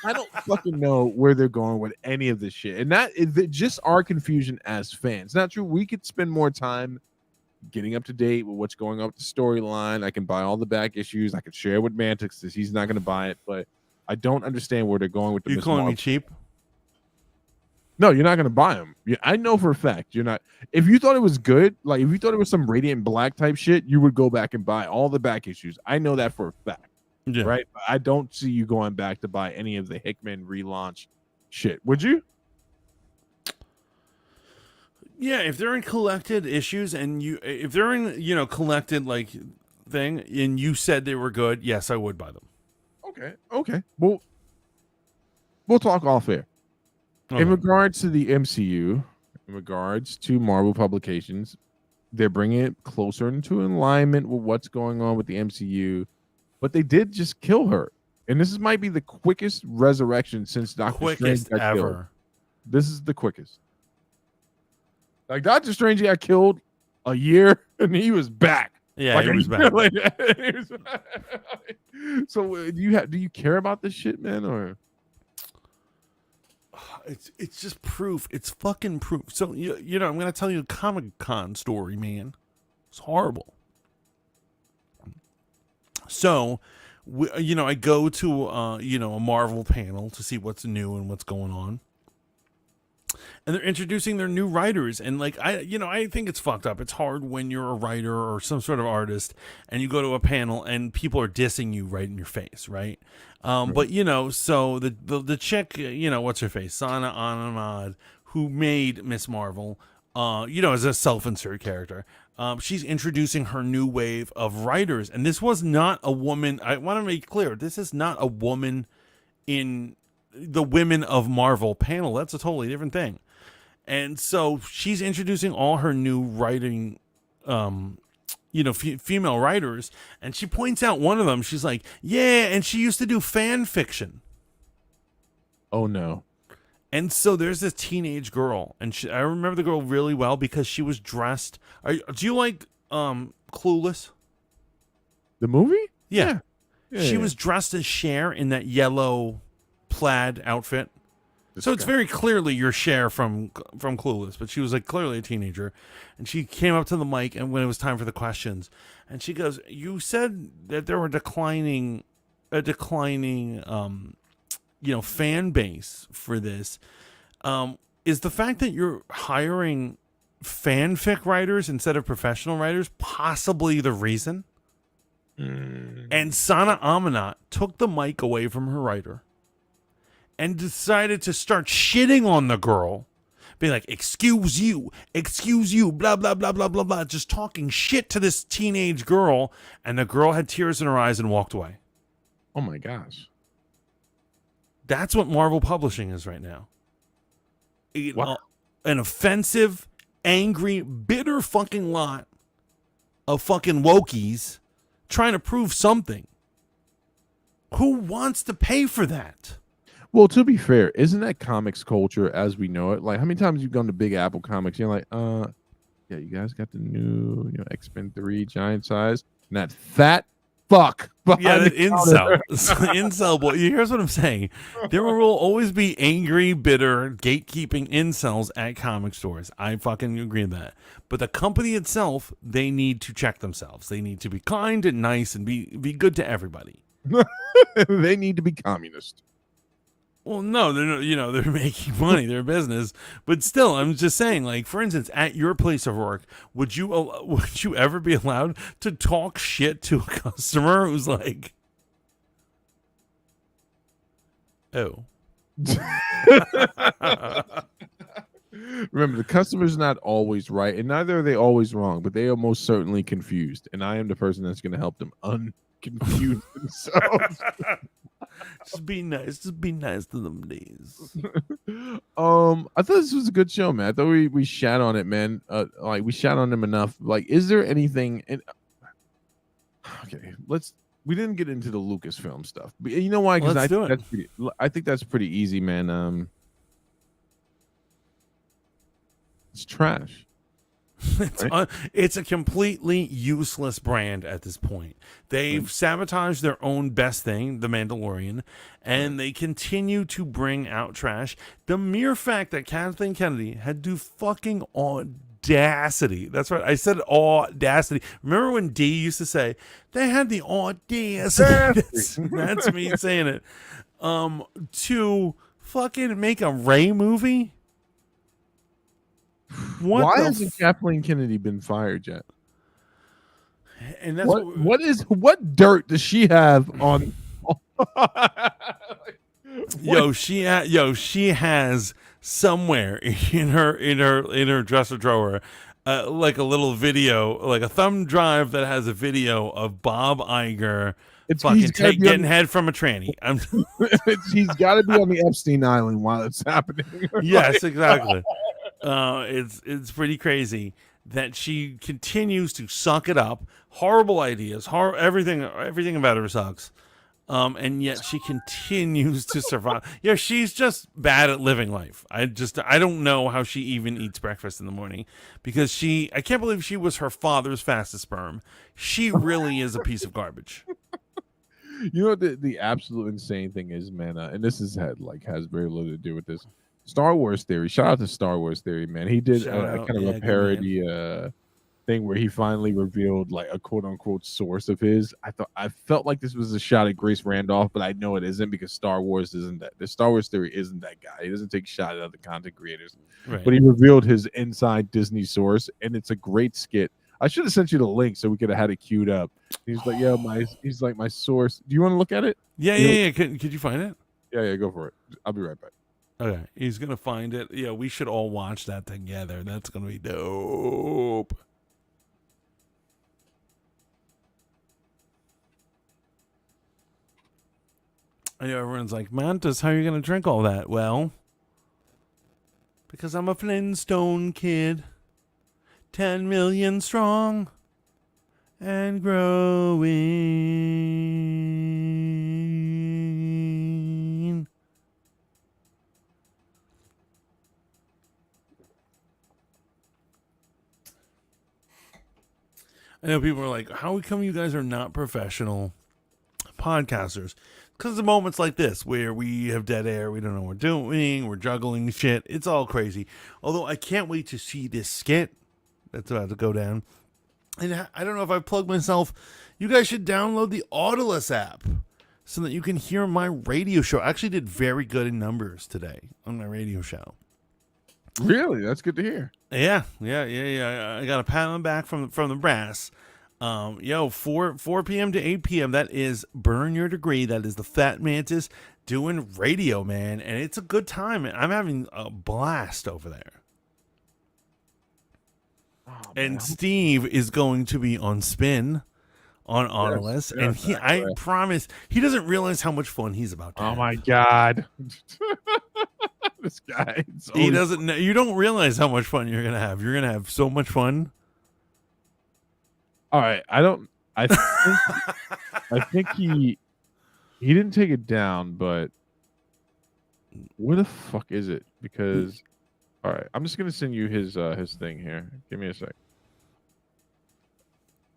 I don't fucking know where they're going with any of this shit, and that is just our confusion as fans. Not true. We could spend more time getting up to date with what's going on with the storyline. I can buy all the back issues. I could share with Mantix because he's not going to buy it, but I don't understand where they're going with the You Miss calling me Marvel. cheap? No, you're not going to buy them. I know for a fact you're not. If you thought it was good, like if you thought it was some Radiant Black type shit, you would go back and buy all the back issues. I know that for a fact, Yeah. right? But I don't see you going back to buy any of the Hickman relaunch shit. Would you? Yeah, if they're in collected issues and if they're in collected like thing and you said they were good, yes, I would buy them. Okay. Well, we'll talk off air. Okay. In regards to the MCU, in regards to Marvel publications, they're bringing it closer into alignment with what's going on with the MCU. But they did just kill her, and this might be the quickest resurrection since Doctor Quickest Strange got killed. ever. This is the quickest. Like Doctor Strange got killed a year, and he was back. Yeah, Like, he was back. He was back. So do you care about this shit, man, or? It's just proof. It's fucking proof. So I'm gonna tell you a Comic-Con story, man. It's horrible. So, I go to a Marvel panel to see what's new and what's going on. and they're introducing their new writers. And like I think it's fucked up. It's hard when you're a writer or some sort of artist and you go to a panel and people are dissing you right in your face, right? But so the chick, what's her face, Sana Anamad, who made Miss Marvel, as a self-insert character. She's introducing her new wave of writers, and this was not a woman. I want to make clear, this is not a woman in the Women of Marvel panel. That's a totally different thing. And so she's introducing all her new writing, female writers, and she points out one of them. She's like, yeah, and she used to do fan fiction. Oh no. And so there's this teenage girl, and I remember the girl really well because she was dressed. Do you like Clueless? The movie? Yeah. She was dressed as Cher in that yellow plaid outfit. So it's very clearly your Cher from Clueless, but she was like clearly a teenager, and she came up to the mic, and when it was time for the questions, and she goes, "You said that there were a declining fan base for this. Is the fact that you're hiring fanfic writers instead of professional writers possibly the reason?" And Sana Amanat took the mic away from her writer and decided to start shitting on the girl, being like, excuse you, blah, blah, blah, blah, blah, blah, just talking shit to this teenage girl. And the girl had tears in her eyes and walked away. Oh my gosh. That's what Marvel Publishing is right now. Wow. An offensive, angry, bitter fucking lot of fucking wokies trying to prove something. Who wants to pay for that? Well, to be fair, isn't that comics culture as we know it? Like, how many times you've gone to Big Apple Comics? You're like, yeah, you guys got the new, X-Men 3 giant size, and that fat fuck. Yeah, the incel. Incel boy. Here's what I'm saying. There will always be angry, bitter, gatekeeping incels at comic stores. I fucking agree with that. But the company itself, they need to check themselves. They need to be kind and nice and be good to everybody. They need to be communist. Well, no, they're making money, they're a business, but still, I'm just saying, like, for instance, at your place of work, would you ever be allowed to talk shit to a customer who's like, oh? Remember, the customer's not always right, and neither are they always wrong, but they are most certainly confused, and I am the person that's going to help them unconfuse themselves. Just be nice to them, please. I thought this was a good show, man. I thought we shat on it, man. Like, we shat on him enough. Like, is there anything? Okay, we didn't get into the Lucasfilm stuff, but you know why? Because I think that's pretty easy, man. It's trash. It's a completely useless brand at this point. They've sabotaged their own best thing, The Mandalorian, and they continue to bring out trash. The mere fact that Kathleen Kennedy had to fucking audacity. That's right. I said audacity. Remember when D used to say, they had the audacity. That's me saying it. To fucking make a Rey movie? Why hasn't Kathleen Kennedy been fired yet? And that's what dirt does she have on? She has somewhere in her dresser drawer, like a little video, like a thumb drive that has a video of Bob Iger getting head from a tranny. He's got to be on the Epstein Island while it's happening. Yes, exactly. It's pretty crazy that she continues to suck it up. Horrible ideas, everything about her sucks. And yet she continues to survive. Yeah, she's just bad at living life. I don't know how she even eats breakfast in the morning because I can't believe she was her father's fastest sperm. She really is a piece of garbage. You know what the absolute insane thing is, man, and this has very little to do with this. Star Wars Theory. Shout out to Star Wars Theory, man. He did kind of a parody thing where he finally revealed like a quote unquote source of his. I felt like this was a shot at Grace Randolph, but I know it isn't because Star Wars isn't that. The Star Wars theory isn't that guy. He doesn't take shot at other content creators. Right. But he revealed his inside Disney source, and it's a great skit. I should have sent you the link so we could have had it queued up. He's like, yeah, he's like my source. Do you want to look at it? Yeah. Could you find it? Yeah, go for it. I'll be right back. Okay, he's gonna find it. Yeah, we should all watch that together. That's gonna be dope. I know everyone's like, Mantis, how are you gonna drink all that? Well, because I'm a Flintstone kid, 10 million strong and growing. I know people are like, how come you guys are not professional podcasters? Because of moments like this where we have dead air, we don't know what we're doing, we're juggling shit. It's all crazy. Although I can't wait to see this skit that's about to go down. And I don't know if I plugged myself. You guys should download the Audioless app so that you can hear my radio show. I actually did very good in numbers today on my radio show. Really? That's good to hear. Yeah. I got a pat on the back from the brass. 4 p.m. to 8 p.m. That is Burn Your Degree. That is the Fat Mantis doing radio, man, and it's a good time. I'm having a blast over there. Oh, and Steve is going to be on spin on Audioless, and I promise he doesn't realize how much fun he's about to have. Oh my god. This guy. He doesn't know. You don't realize how much fun you're gonna have. You're gonna have so much fun. All right. I think he didn't take it down, but where the fuck is it? Because all right, I'm just gonna send you his thing here. Give me a sec.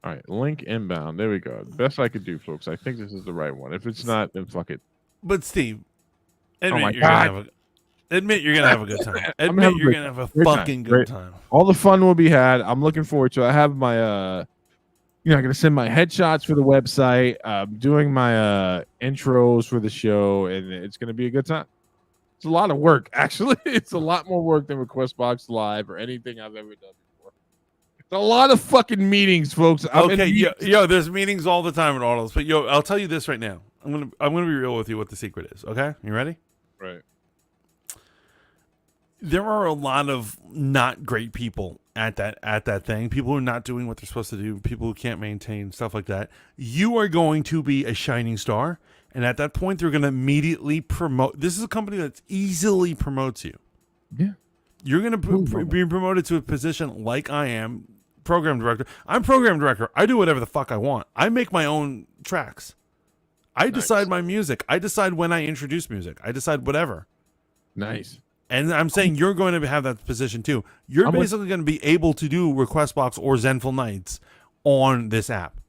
All right, link inbound. There we go. Best I could do, folks. I think this is the right one. If it's not, then fuck it. But Steve, admit you're gonna have a good time. Admit you're gonna have a fucking good time. All the fun will be had. I'm looking forward to it. I have my I'm gonna send my headshots for the website. I'm doing my intros for the show, and it's gonna be a good time. It's a lot of work, actually. It's a lot more work than Request Live or anything I've ever done before. It's a lot of fucking meetings, folks. There's meetings all the time at Audioless. But I'll tell you this right now. I'm gonna be real with you. What the secret is? Okay, you ready? Right. There are a lot of not great people at that thing. People who are not doing what they're supposed to do. People who can't maintain stuff like that. You are going to be a shining star, and at that point, they're going to immediately promote. This is a company that easily promotes you. Yeah, you're going to be promoted to a position like I am, program director. I'm program director. I do whatever the fuck I want. I make my own tracks. I decide my music. I decide when I introduce music. I decide whatever. Nice. And I'm saying you're going to have that position too. You're basically going to be able to do Requestbox or Zenful Nights on this app.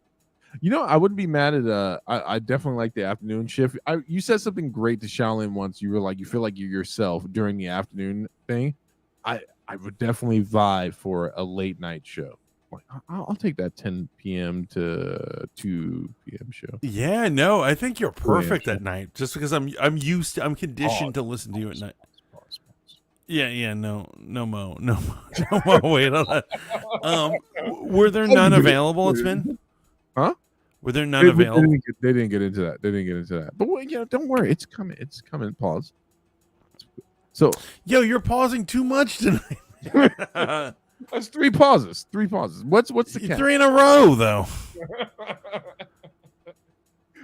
I wouldn't be mad at I definitely like the afternoon shift. You said something great to Shaolin once. You were like, you feel like you're yourself during the afternoon thing. I would definitely vibe for a late night show. Like, I'll take that 10 p.m. to 2 p.m. show. Yeah, no, I think you're perfect at night just because I'm conditioned to listen to you at night. Yeah, no mo. Wait on that. Were there none available? It's been, huh? Were there none available? They didn't get into that. But don't worry, it's coming. Pause. So, you're pausing too much tonight. That's 3 pauses. What's the count? 3 in a row though.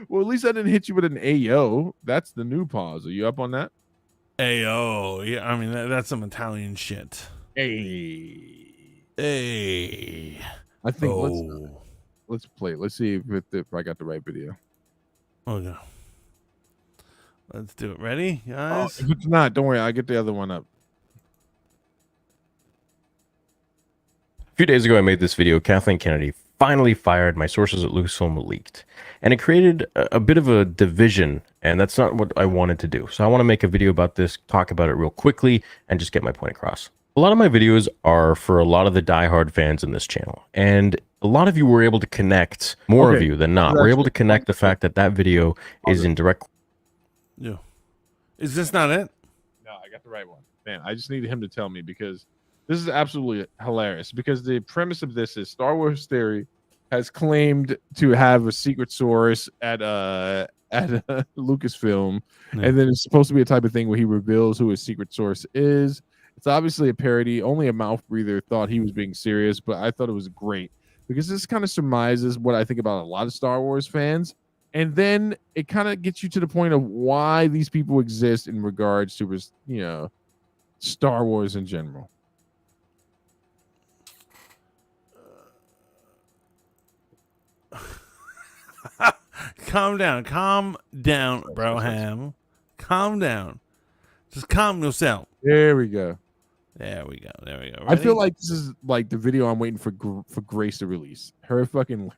Well, at least I didn't hit you with an Ayo. That's the new pause. Are you up on that? Ayo, yeah. I mean that's some Italian shit. Hey. I think let's play. Let's see if I got the right video. Okay. Let's do it. Ready, guys? If it's not, don't worry. I'll get the other one up. A few days ago, I made this video. Kathleen Kennedy finally fired. My sources at Lucasfilm leaked. And it created a bit of a division, and that's not what I wanted to do. So I want to make a video about this, talk about it real quickly, and just get my point across. A lot of my videos are for a lot of the diehard fans in this channel, and a lot of you were able to connect, more of Okay, you than not, were able to connect the fact that that video is in direct. Yeah. Is this not it? No, I got the right one. Man, I just needed him to tell me because this is absolutely hilarious. Because the premise of this is Star Wars Theory has claimed to have a secret source at Lucasfilm, and then it's supposed to be a type of thing where he reveals who his secret source is. It's obviously a parody. Only a mouth breather thought he was being serious, but I thought it was great because this kind of surmises what I think about a lot of Star Wars fans. And then it kind of gets you to the point of why these people exist in regards to, you know, Star Wars in general. Calm down, Broham. Calm down. Just calm yourself. There we go. There we go. Ready? I feel like this is like the video I'm waiting for Grace to release. Her fucking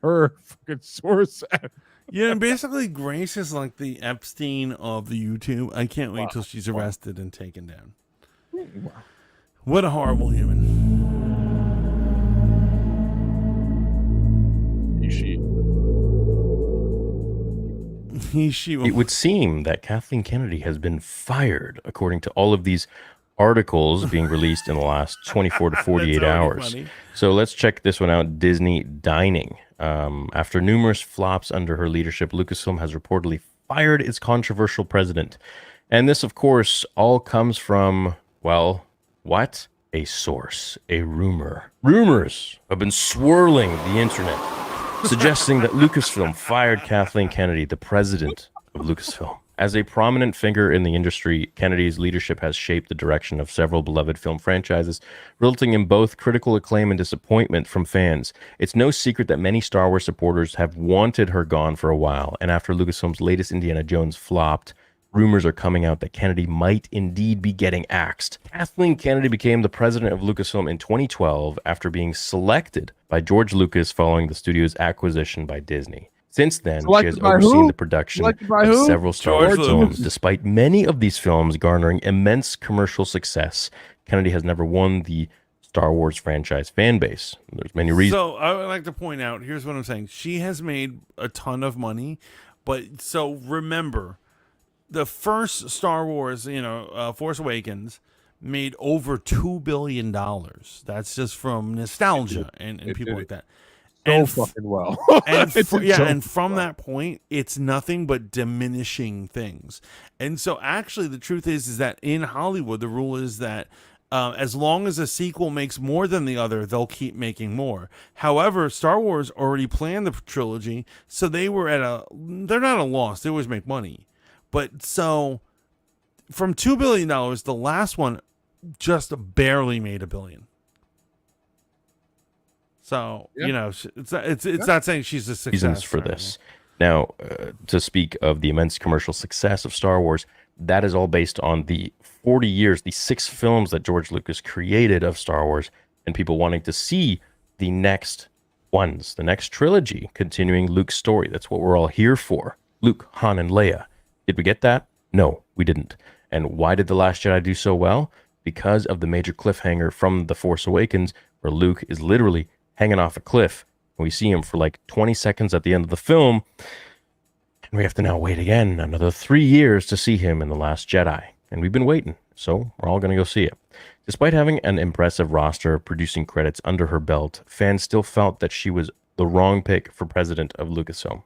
source. Yeah, and basically Grace is like the Epstein of the YouTube. I can't wait till she's arrested and taken down. Wow. What a horrible human. It would seem that Kathleen Kennedy has been fired, according to all of these articles being released in the last 24 to 48 hours. Funny. So let's check this one out. Disney Dining. After numerous flops under her leadership, Lucasfilm has reportedly fired its controversial president. And this, of course, all comes from, well, what? A source, a rumor. Rumors have been swirling the internet, suggesting that Lucasfilm fired Kathleen Kennedy, the president of Lucasfilm. As a prominent figure in the industry, Kennedy's leadership has shaped the direction of several beloved film franchises, resulting in both critical acclaim and disappointment from fans. It's no secret that many Star Wars supporters have wanted her gone for a while, and after Lucasfilm's latest Indiana Jones flopped, rumors are coming out that Kennedy might indeed be getting axed. Kathleen Kennedy became the president of Lucasfilm in 2012 after being selected by George Lucas following the studio's acquisition by Disney. Since then, she has overseen the production of several Star Wars films. Despite many of these films garnering immense commercial success, Kennedy has never won the Star Wars franchise fan base. There's many reasons. So I would like to point out, here's what I'm saying. She has made a ton of money, but so remember, the first Star Wars, Force Awakens, made over $2 billion. That's just from nostalgia and people like that. Fucking well. and from that point, it's nothing but diminishing things. And so actually the truth is that in Hollywood, the rule is that as long as a sequel makes more than the other, they'll keep making more. However, Star Wars already planned the trilogy, so they're not at a loss. They always make money. But so from $2 billion, the last one just barely made $1 billion. So, it's not saying she's a success. Reasons for this. Now, to speak of the immense commercial success of Star Wars, that is all based on the 40 years, the 6 films that George Lucas created of Star Wars, and people wanting to see the next ones, the next trilogy, continuing Luke's story. That's what we're all here for. Luke, Han, and Leia. Did we get that? No, we didn't. And why did The Last Jedi do so well? Because of the major cliffhanger from The Force Awakens, where Luke is literally hanging off a cliff. And we see him for like 20 seconds at the end of the film. And we have to now wait again another 3 years to see him in The Last Jedi. And we've been waiting, so we're all going to go see it. Despite having an impressive roster of producing credits under her belt, fans still felt that she was the wrong pick for president of Lucasfilm.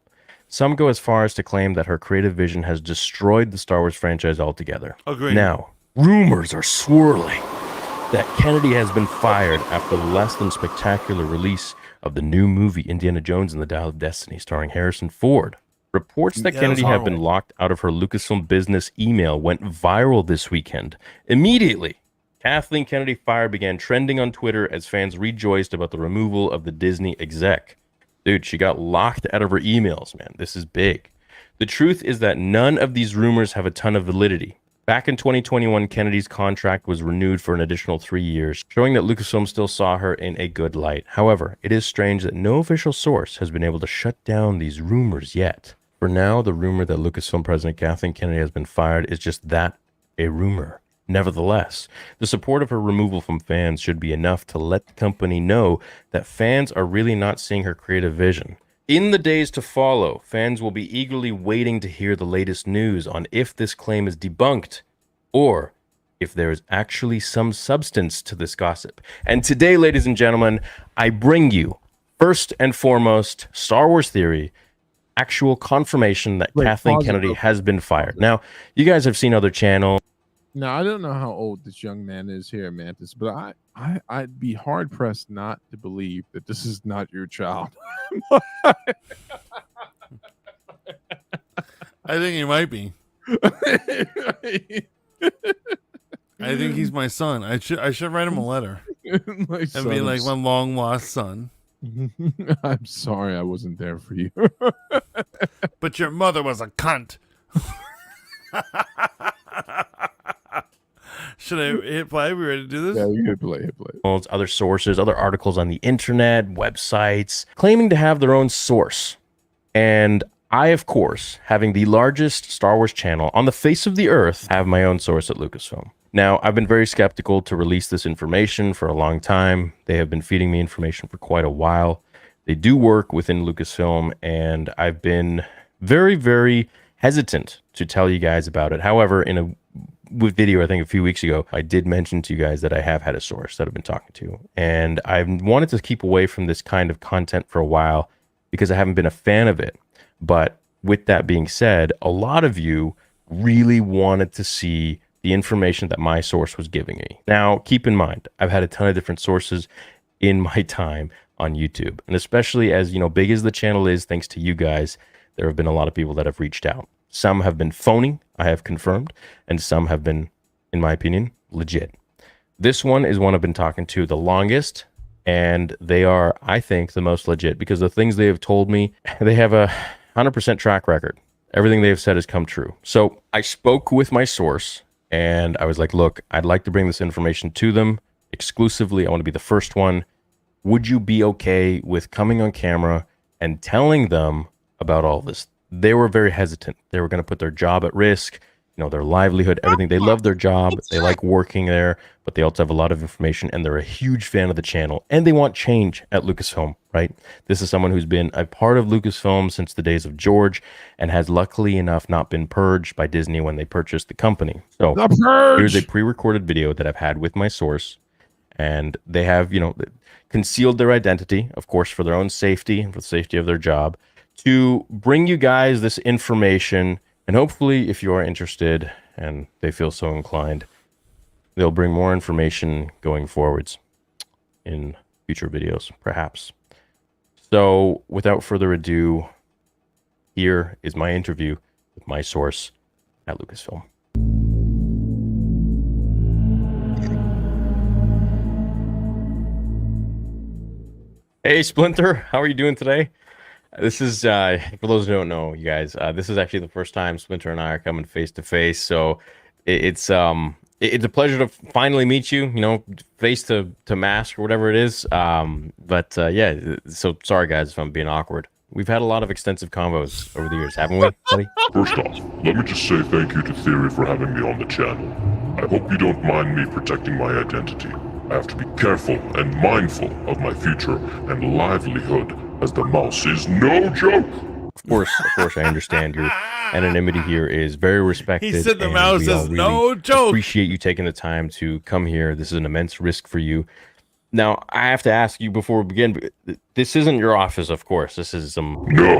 Some go as far as to claim that her creative vision has destroyed the Star Wars franchise altogether. Agreed. Now, rumors are swirling that Kennedy has been fired after the less than spectacular release of the new movie Indiana Jones and the Dial of Destiny starring Harrison Ford. Reports that Kennedy had been locked out of her Lucasfilm business email went viral this weekend. Immediately, Kathleen Kennedy fire began trending on Twitter as fans rejoiced about the removal of the Disney exec. Dude, she got locked out of her emails, man. This is big. The truth is that none of these rumors have a ton of validity. Back in 2021, Kennedy's contract was renewed for an additional 3 years, showing that Lucasfilm still saw her in a good light. However, it is strange that no official source has been able to shut down these rumors yet. For now, the rumor that Lucasfilm President Kathleen Kennedy has been fired is just that, a rumor. Nevertheless, the support of her removal from fans should be enough to let the company know that fans are really not seeing her creative vision. In the days to follow, fans will be eagerly waiting to hear the latest news on if this claim is debunked or if there is actually some substance to this gossip. And today, ladies and gentlemen, I bring you, first and foremost, Star Wars Theory, actual confirmation that Kathleen Kennedy has been fired. Now, you guys have seen other channels. Now, I don't know how old this young man is here, Mantis, but I'd be hard pressed not to believe that this is not your child. I think he might be. I think he's my son. I should write him a letter and be like my long lost son. I'm sorry I wasn't there for you. But your mother was a cunt. Should I hit play? We ready to do this? Yeah, you hit play. Other sources, other articles on the internet, websites, claiming to have their own source. And I, of course, having the largest Star Wars channel on the face of the earth, have my own source at Lucasfilm. Now, I've been very skeptical to release this information for a long time. They have been feeding me information for quite a while. They do work within Lucasfilm, and I've been very, very hesitant to tell you guys about it. However, in a video, I think a few weeks ago, I did mention to you guys that I have had a source that I've been talking to, and I wanted to keep away from this kind of content for a while because I haven't been a fan of it. But with that being said, a lot of you really wanted to see the information that my source was giving me. Now, keep in mind, I've had a ton of different sources in my time on YouTube, and especially as, you know, big as the channel is, thanks to you guys, there have been a lot of people that have reached out. Some have been phony, I have confirmed, and some have been, in my opinion, legit. This one is one I've been talking to the longest, and they are, I think, the most legit because the things they have told me, they have a 100% track record. Everything they have said has come true. So I spoke with my source, and I was like, look, I'd like to bring this information to them exclusively. I want to be the first one. Would you be okay with coming on camera and telling them about all this? They were very hesitant. They were going to put their job at risk, you know, their livelihood, everything. They love their job. They like working there, but they also have a lot of information, and they're a huge fan of the channel, and they want change at Lucasfilm, right? This is someone who's been a part of Lucasfilm since the days of George and has luckily enough not been purged by Disney when they purchased the company. So here's a pre-recorded video that I've had with my source, and they have, you know, concealed their identity, of course, for their own safety and for the safety of their job, to bring you guys this information. And hopefully, if you are interested and they feel so inclined, they'll bring more information going forwards in future videos, perhaps. So without further ado, here is my interview with my source at Lucasfilm. Hey, Splinter, how are you doing today? This is, for those who don't know, you guys, this is actually the first time Splinter and I are coming face to face. So it's a pleasure to finally meet you, you know, face to mask or whatever it is. Yeah, so sorry guys if I'm being awkward. We've had a lot of extensive combos over the years, haven't we, buddy? First off, let me just say thank you to Theory for having me on the channel. I hope you don't mind me protecting my identity. I have to be careful and mindful of my future and livelihood, as the mouse is no joke. Of course, I understand your anonymity here is very respected. He said the mouse is no joke. Appreciate you taking the time to come here. This is an immense risk for you. Now, I have to ask you before we begin, this isn't your office, of course. This is some... No,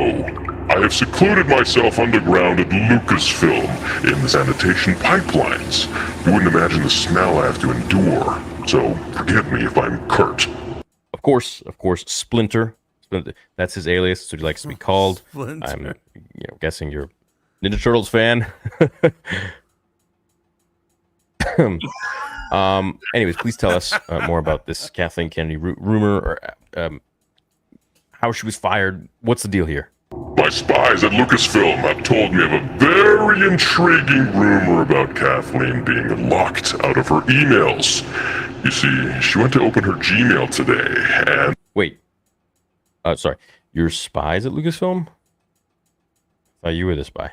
I have secluded myself underground at Lucasfilm in the sanitation pipelines. You wouldn't imagine the smell I have to endure, so forgive me if I'm curt. Of course, Splinter. That's his alias, so he likes to be called. Splinter. I'm guessing you're Ninja Turtles fan. Anyways, please tell us more about this Kathleen Kennedy rumor, or how she was fired. What's the deal here? My spies at Lucasfilm have told me of a very intriguing rumor about Kathleen being locked out of her emails. You see, she went to open her Gmail today, and... Wait. Sorry. Your spies at Lucasfilm? I thought you were the spy.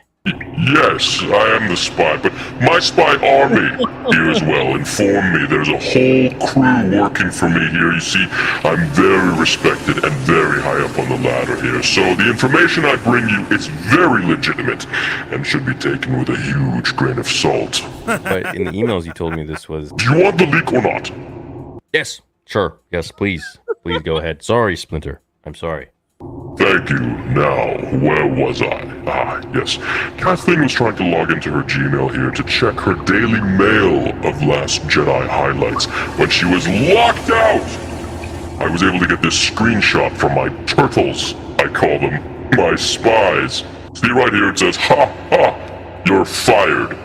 Yes, I am the spy, but my spy army here as well informed me there's a whole crew working for me here. You see, I'm very respected and very high up on the ladder here, so the information I bring you is very legitimate and should be taken with a huge grain of salt. But in the emails, you told me this was. Do you want the leak or not? Yes, sure. Yes, please. Please go ahead. Sorry, Splinter. I'm sorry. Thank you. Now, where was I? Ah, yes. Kathleen was trying to log into her Gmail here to check her Daily Mail of Last Jedi highlights when she was locked out! I was able to get this screenshot from my turtles. I call them my spies. See right here, it says, "Ha ha, you're fired."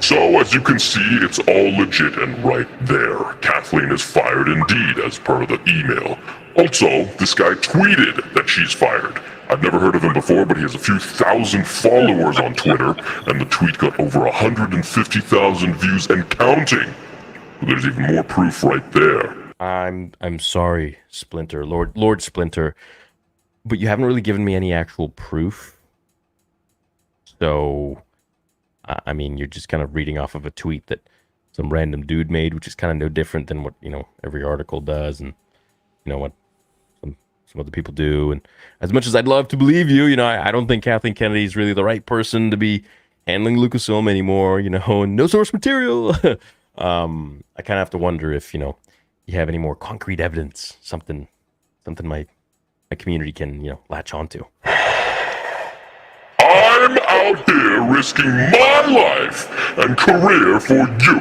So, as you can see, it's all legit and right there. Kathleen is fired indeed, as per the email. Also, this guy tweeted that she's fired. I've never heard of him before, but he has a few thousand followers on Twitter, and the tweet got over 150,000 views and counting. There's even more proof right there. I'm sorry, Splinter, Lord Splinter, but you haven't really given me any actual proof. So, I mean, you're just kind of reading off of a tweet that some random dude made, which is kind of no different than what, every article does, and what some other people do. And as much as I'd love to believe you, I don't think Kathleen Kennedy is really the right person to be handling Lucasfilm anymore, and no source material. I kind of have to wonder if, you have any more concrete evidence, something my community can, latch onto. I'm out here risking my life and career for you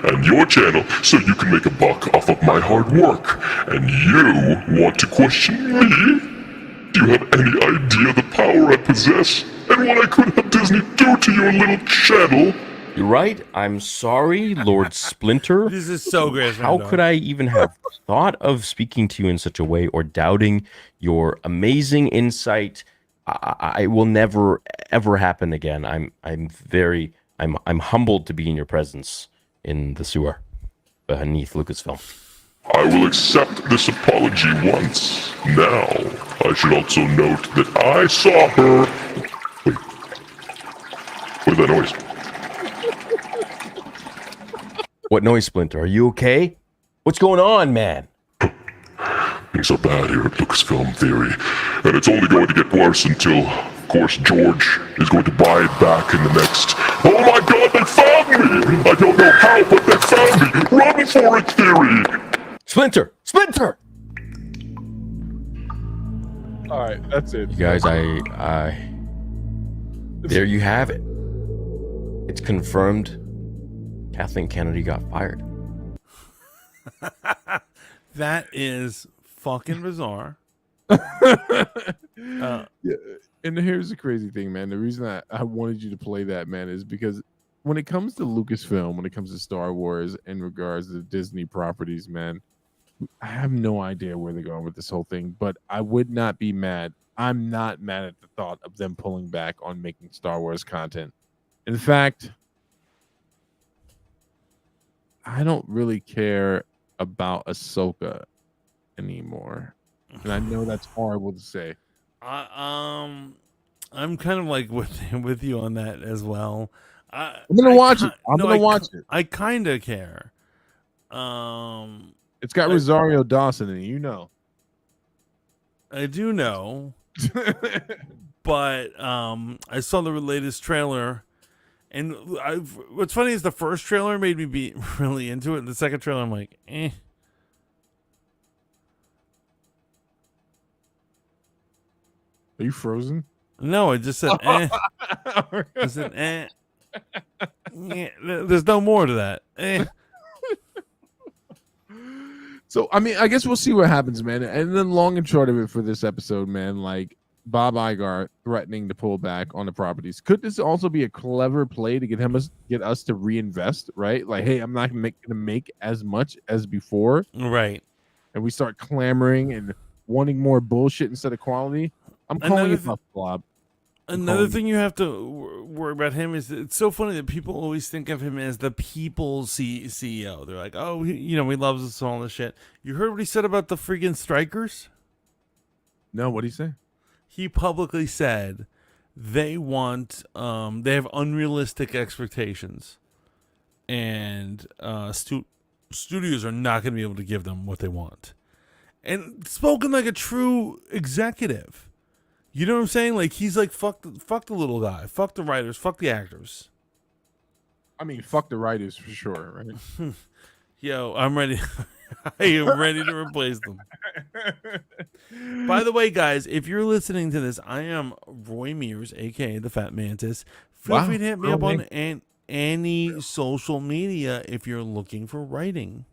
and your channel so you can make a buck off of my hard work. And you want to question me? Do you have any idea the power I possess and what I could have Disney do to your little channel? You're right. I'm sorry, Lord Splinter. This is so great. How could I even have thought of speaking to you in such a way or doubting your amazing insight? I will never ever happen again. I'm humbled to be in your presence in the sewer beneath Lucasfilm. I will accept this apology once. Now, I should also note that I saw her. Wait. What is that noise? What noise, Splinter? Are you okay? What's going on, man? Things are bad here at Lucasfilm Theory, and it's only going to get worse until, of course, George is going to buy it back in the next. Oh my God, they found me! I don't know how, but they found me! Run for it, Theory! Splinter! Splinter! All right, that's it. You guys, there you have it. It's confirmed. Kathleen Kennedy got fired. That is fucking bizarre. Yeah, and here's the crazy thing, man. The reason I wanted you to play that, man, is because when it comes to Lucasfilm, when it comes to Star Wars, in regards to Disney properties, man, I have no idea where they're going with this whole thing, but I would not be mad. I'm not mad at the thought of them pulling back on making Star Wars content. In fact, I don't really care about Ahsoka anymore. And I know that's horrible to say. I'm kind of like with you on that as well. I'm gonna watch it. I'm gonna watch it. I kind of care. It's got Rosario Dawson in it, I do know, but I saw the latest trailer, and what's funny is the first trailer made me be really into it, and the second trailer I'm like, eh. Are you frozen? No, I just said eh. I said eh. Yeah, there's no more to that. Eh. So, I mean, I guess we'll see what happens, man. And then long and short of it for this episode, man, like Bob Iger threatening to pull back on the properties. Could this also be a clever play to get us to reinvest, right? Like, hey, I'm not going to make as much as before. Right. And we start clamoring and wanting more bullshit instead of quality. I'm calling it tough, Blob. Another thing you have to worry about him is it's so funny that people always think of him as the people's CEO. They're like, oh, he loves us all this shit. You heard what he said about the freaking strikers? No, what'd he say? He publicly said they want they have unrealistic expectations, and studios are not going to be able to give them what they want. And spoken like a true executive. You know what I'm saying? Like, he's like, fuck the little guy, fuck the writers, fuck the actors. I mean, fuck the writers for sure, right? Yo, I'm ready. I am ready to replace them. By the way, guys, if you're listening to this, I am Roy Mears, aka the Fat Mantis. Feel free to hit me up on any social media if you're looking for writing.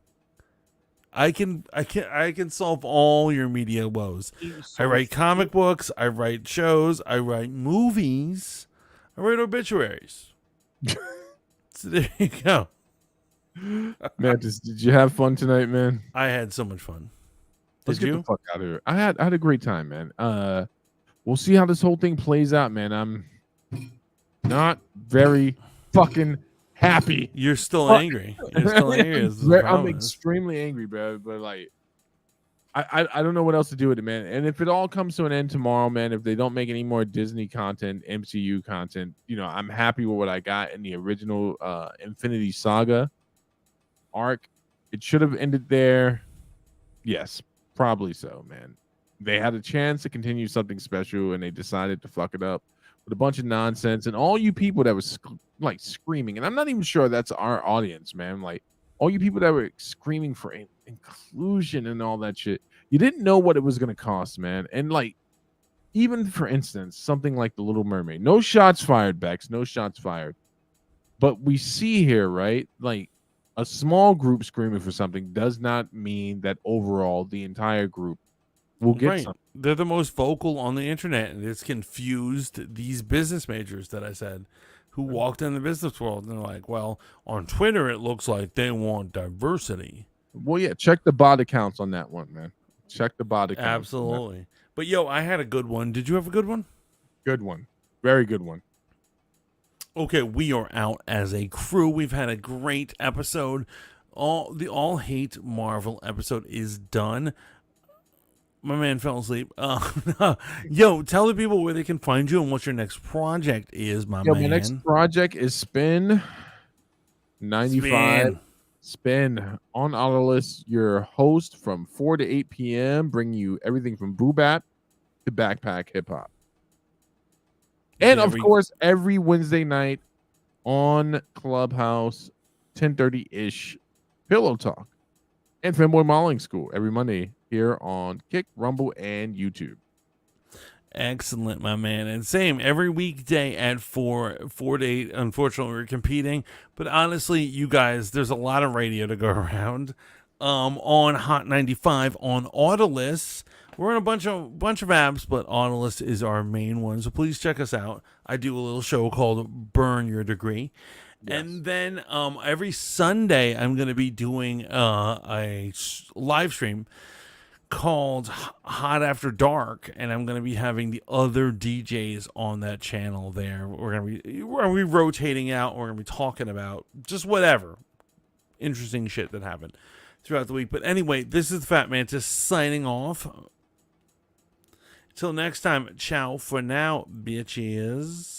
I can solve all your media woes. I write comic books, I write shows, I write movies, I write obituaries. So there you go. Mantis, did you have fun tonight, man? I had so much fun. Let's Did get you? the fuck out of here. I had a great time, man. We'll see how this whole thing plays out, man. I'm not very happy. You're still angry. You're still angry. Is the I'm problem. extremely angry, bro. But like, I don't know what else to do with it, man. And if it all comes to an end tomorrow, man, if they don't make any more Disney content, MCU content, I'm happy with what I got in the original Infinity Saga arc. It should have ended there. Yes, probably so, man. They had a chance to continue something special, and they decided to fuck it up with a bunch of nonsense. And all you people that was like screaming, and I'm not even sure that's our audience, man. Like all you people that were screaming for inclusion and all that shit, you didn't know what it was going to cost, man. And like, even for instance, something like The Little Mermaid, no shots fired, Bex, no shots fired. But we see here, right? Like a small group screaming for something does not mean that overall the entire group will get something. They're the most vocal on the internet, and it's confused these business majors that I said who walked in the business world, and they're like, well, on Twitter it looks like they want diversity. Well, yeah, check the bot accounts on that one, man. Check the bot accounts. Absolutely. But yo, I had a good one. Did you have a good one? Good one. Very good one. Okay, we are out as a crew. We've had a great episode. The All Hate Marvel episode is done. My man fell asleep. Yo, tell the people where they can find you and what your next project is, my man. My next project is Spin 95. Spin on Autolist, your host from 4 to 8 p.m., bringing you everything from boobap to backpack hip hop. And of course, every Wednesday night on Clubhouse, 10:30-ish, Pillow Talk. And Fanboy Modeling School every Monday here on Kick, Rumble, and YouTube. Excellent, my man. And same every weekday at 4 to 8. Unfortunately, we're competing. But honestly, you guys, there's a lot of radio to go around. On Hot 95 on Autolist. We're in a bunch of apps, but Autolist is our main one. So please check us out. I do a little show called Burn Your Degree. Yes. And then every Sunday, I'm going to be doing a live stream called Hot After Dark, and I'm going to be having the other DJs on that channel there. We're going to be rotating out. We're going to be talking about just whatever interesting shit that happened throughout the week. But anyway, this is the Fat Mantis signing off. Till next time, ciao for now, bitches.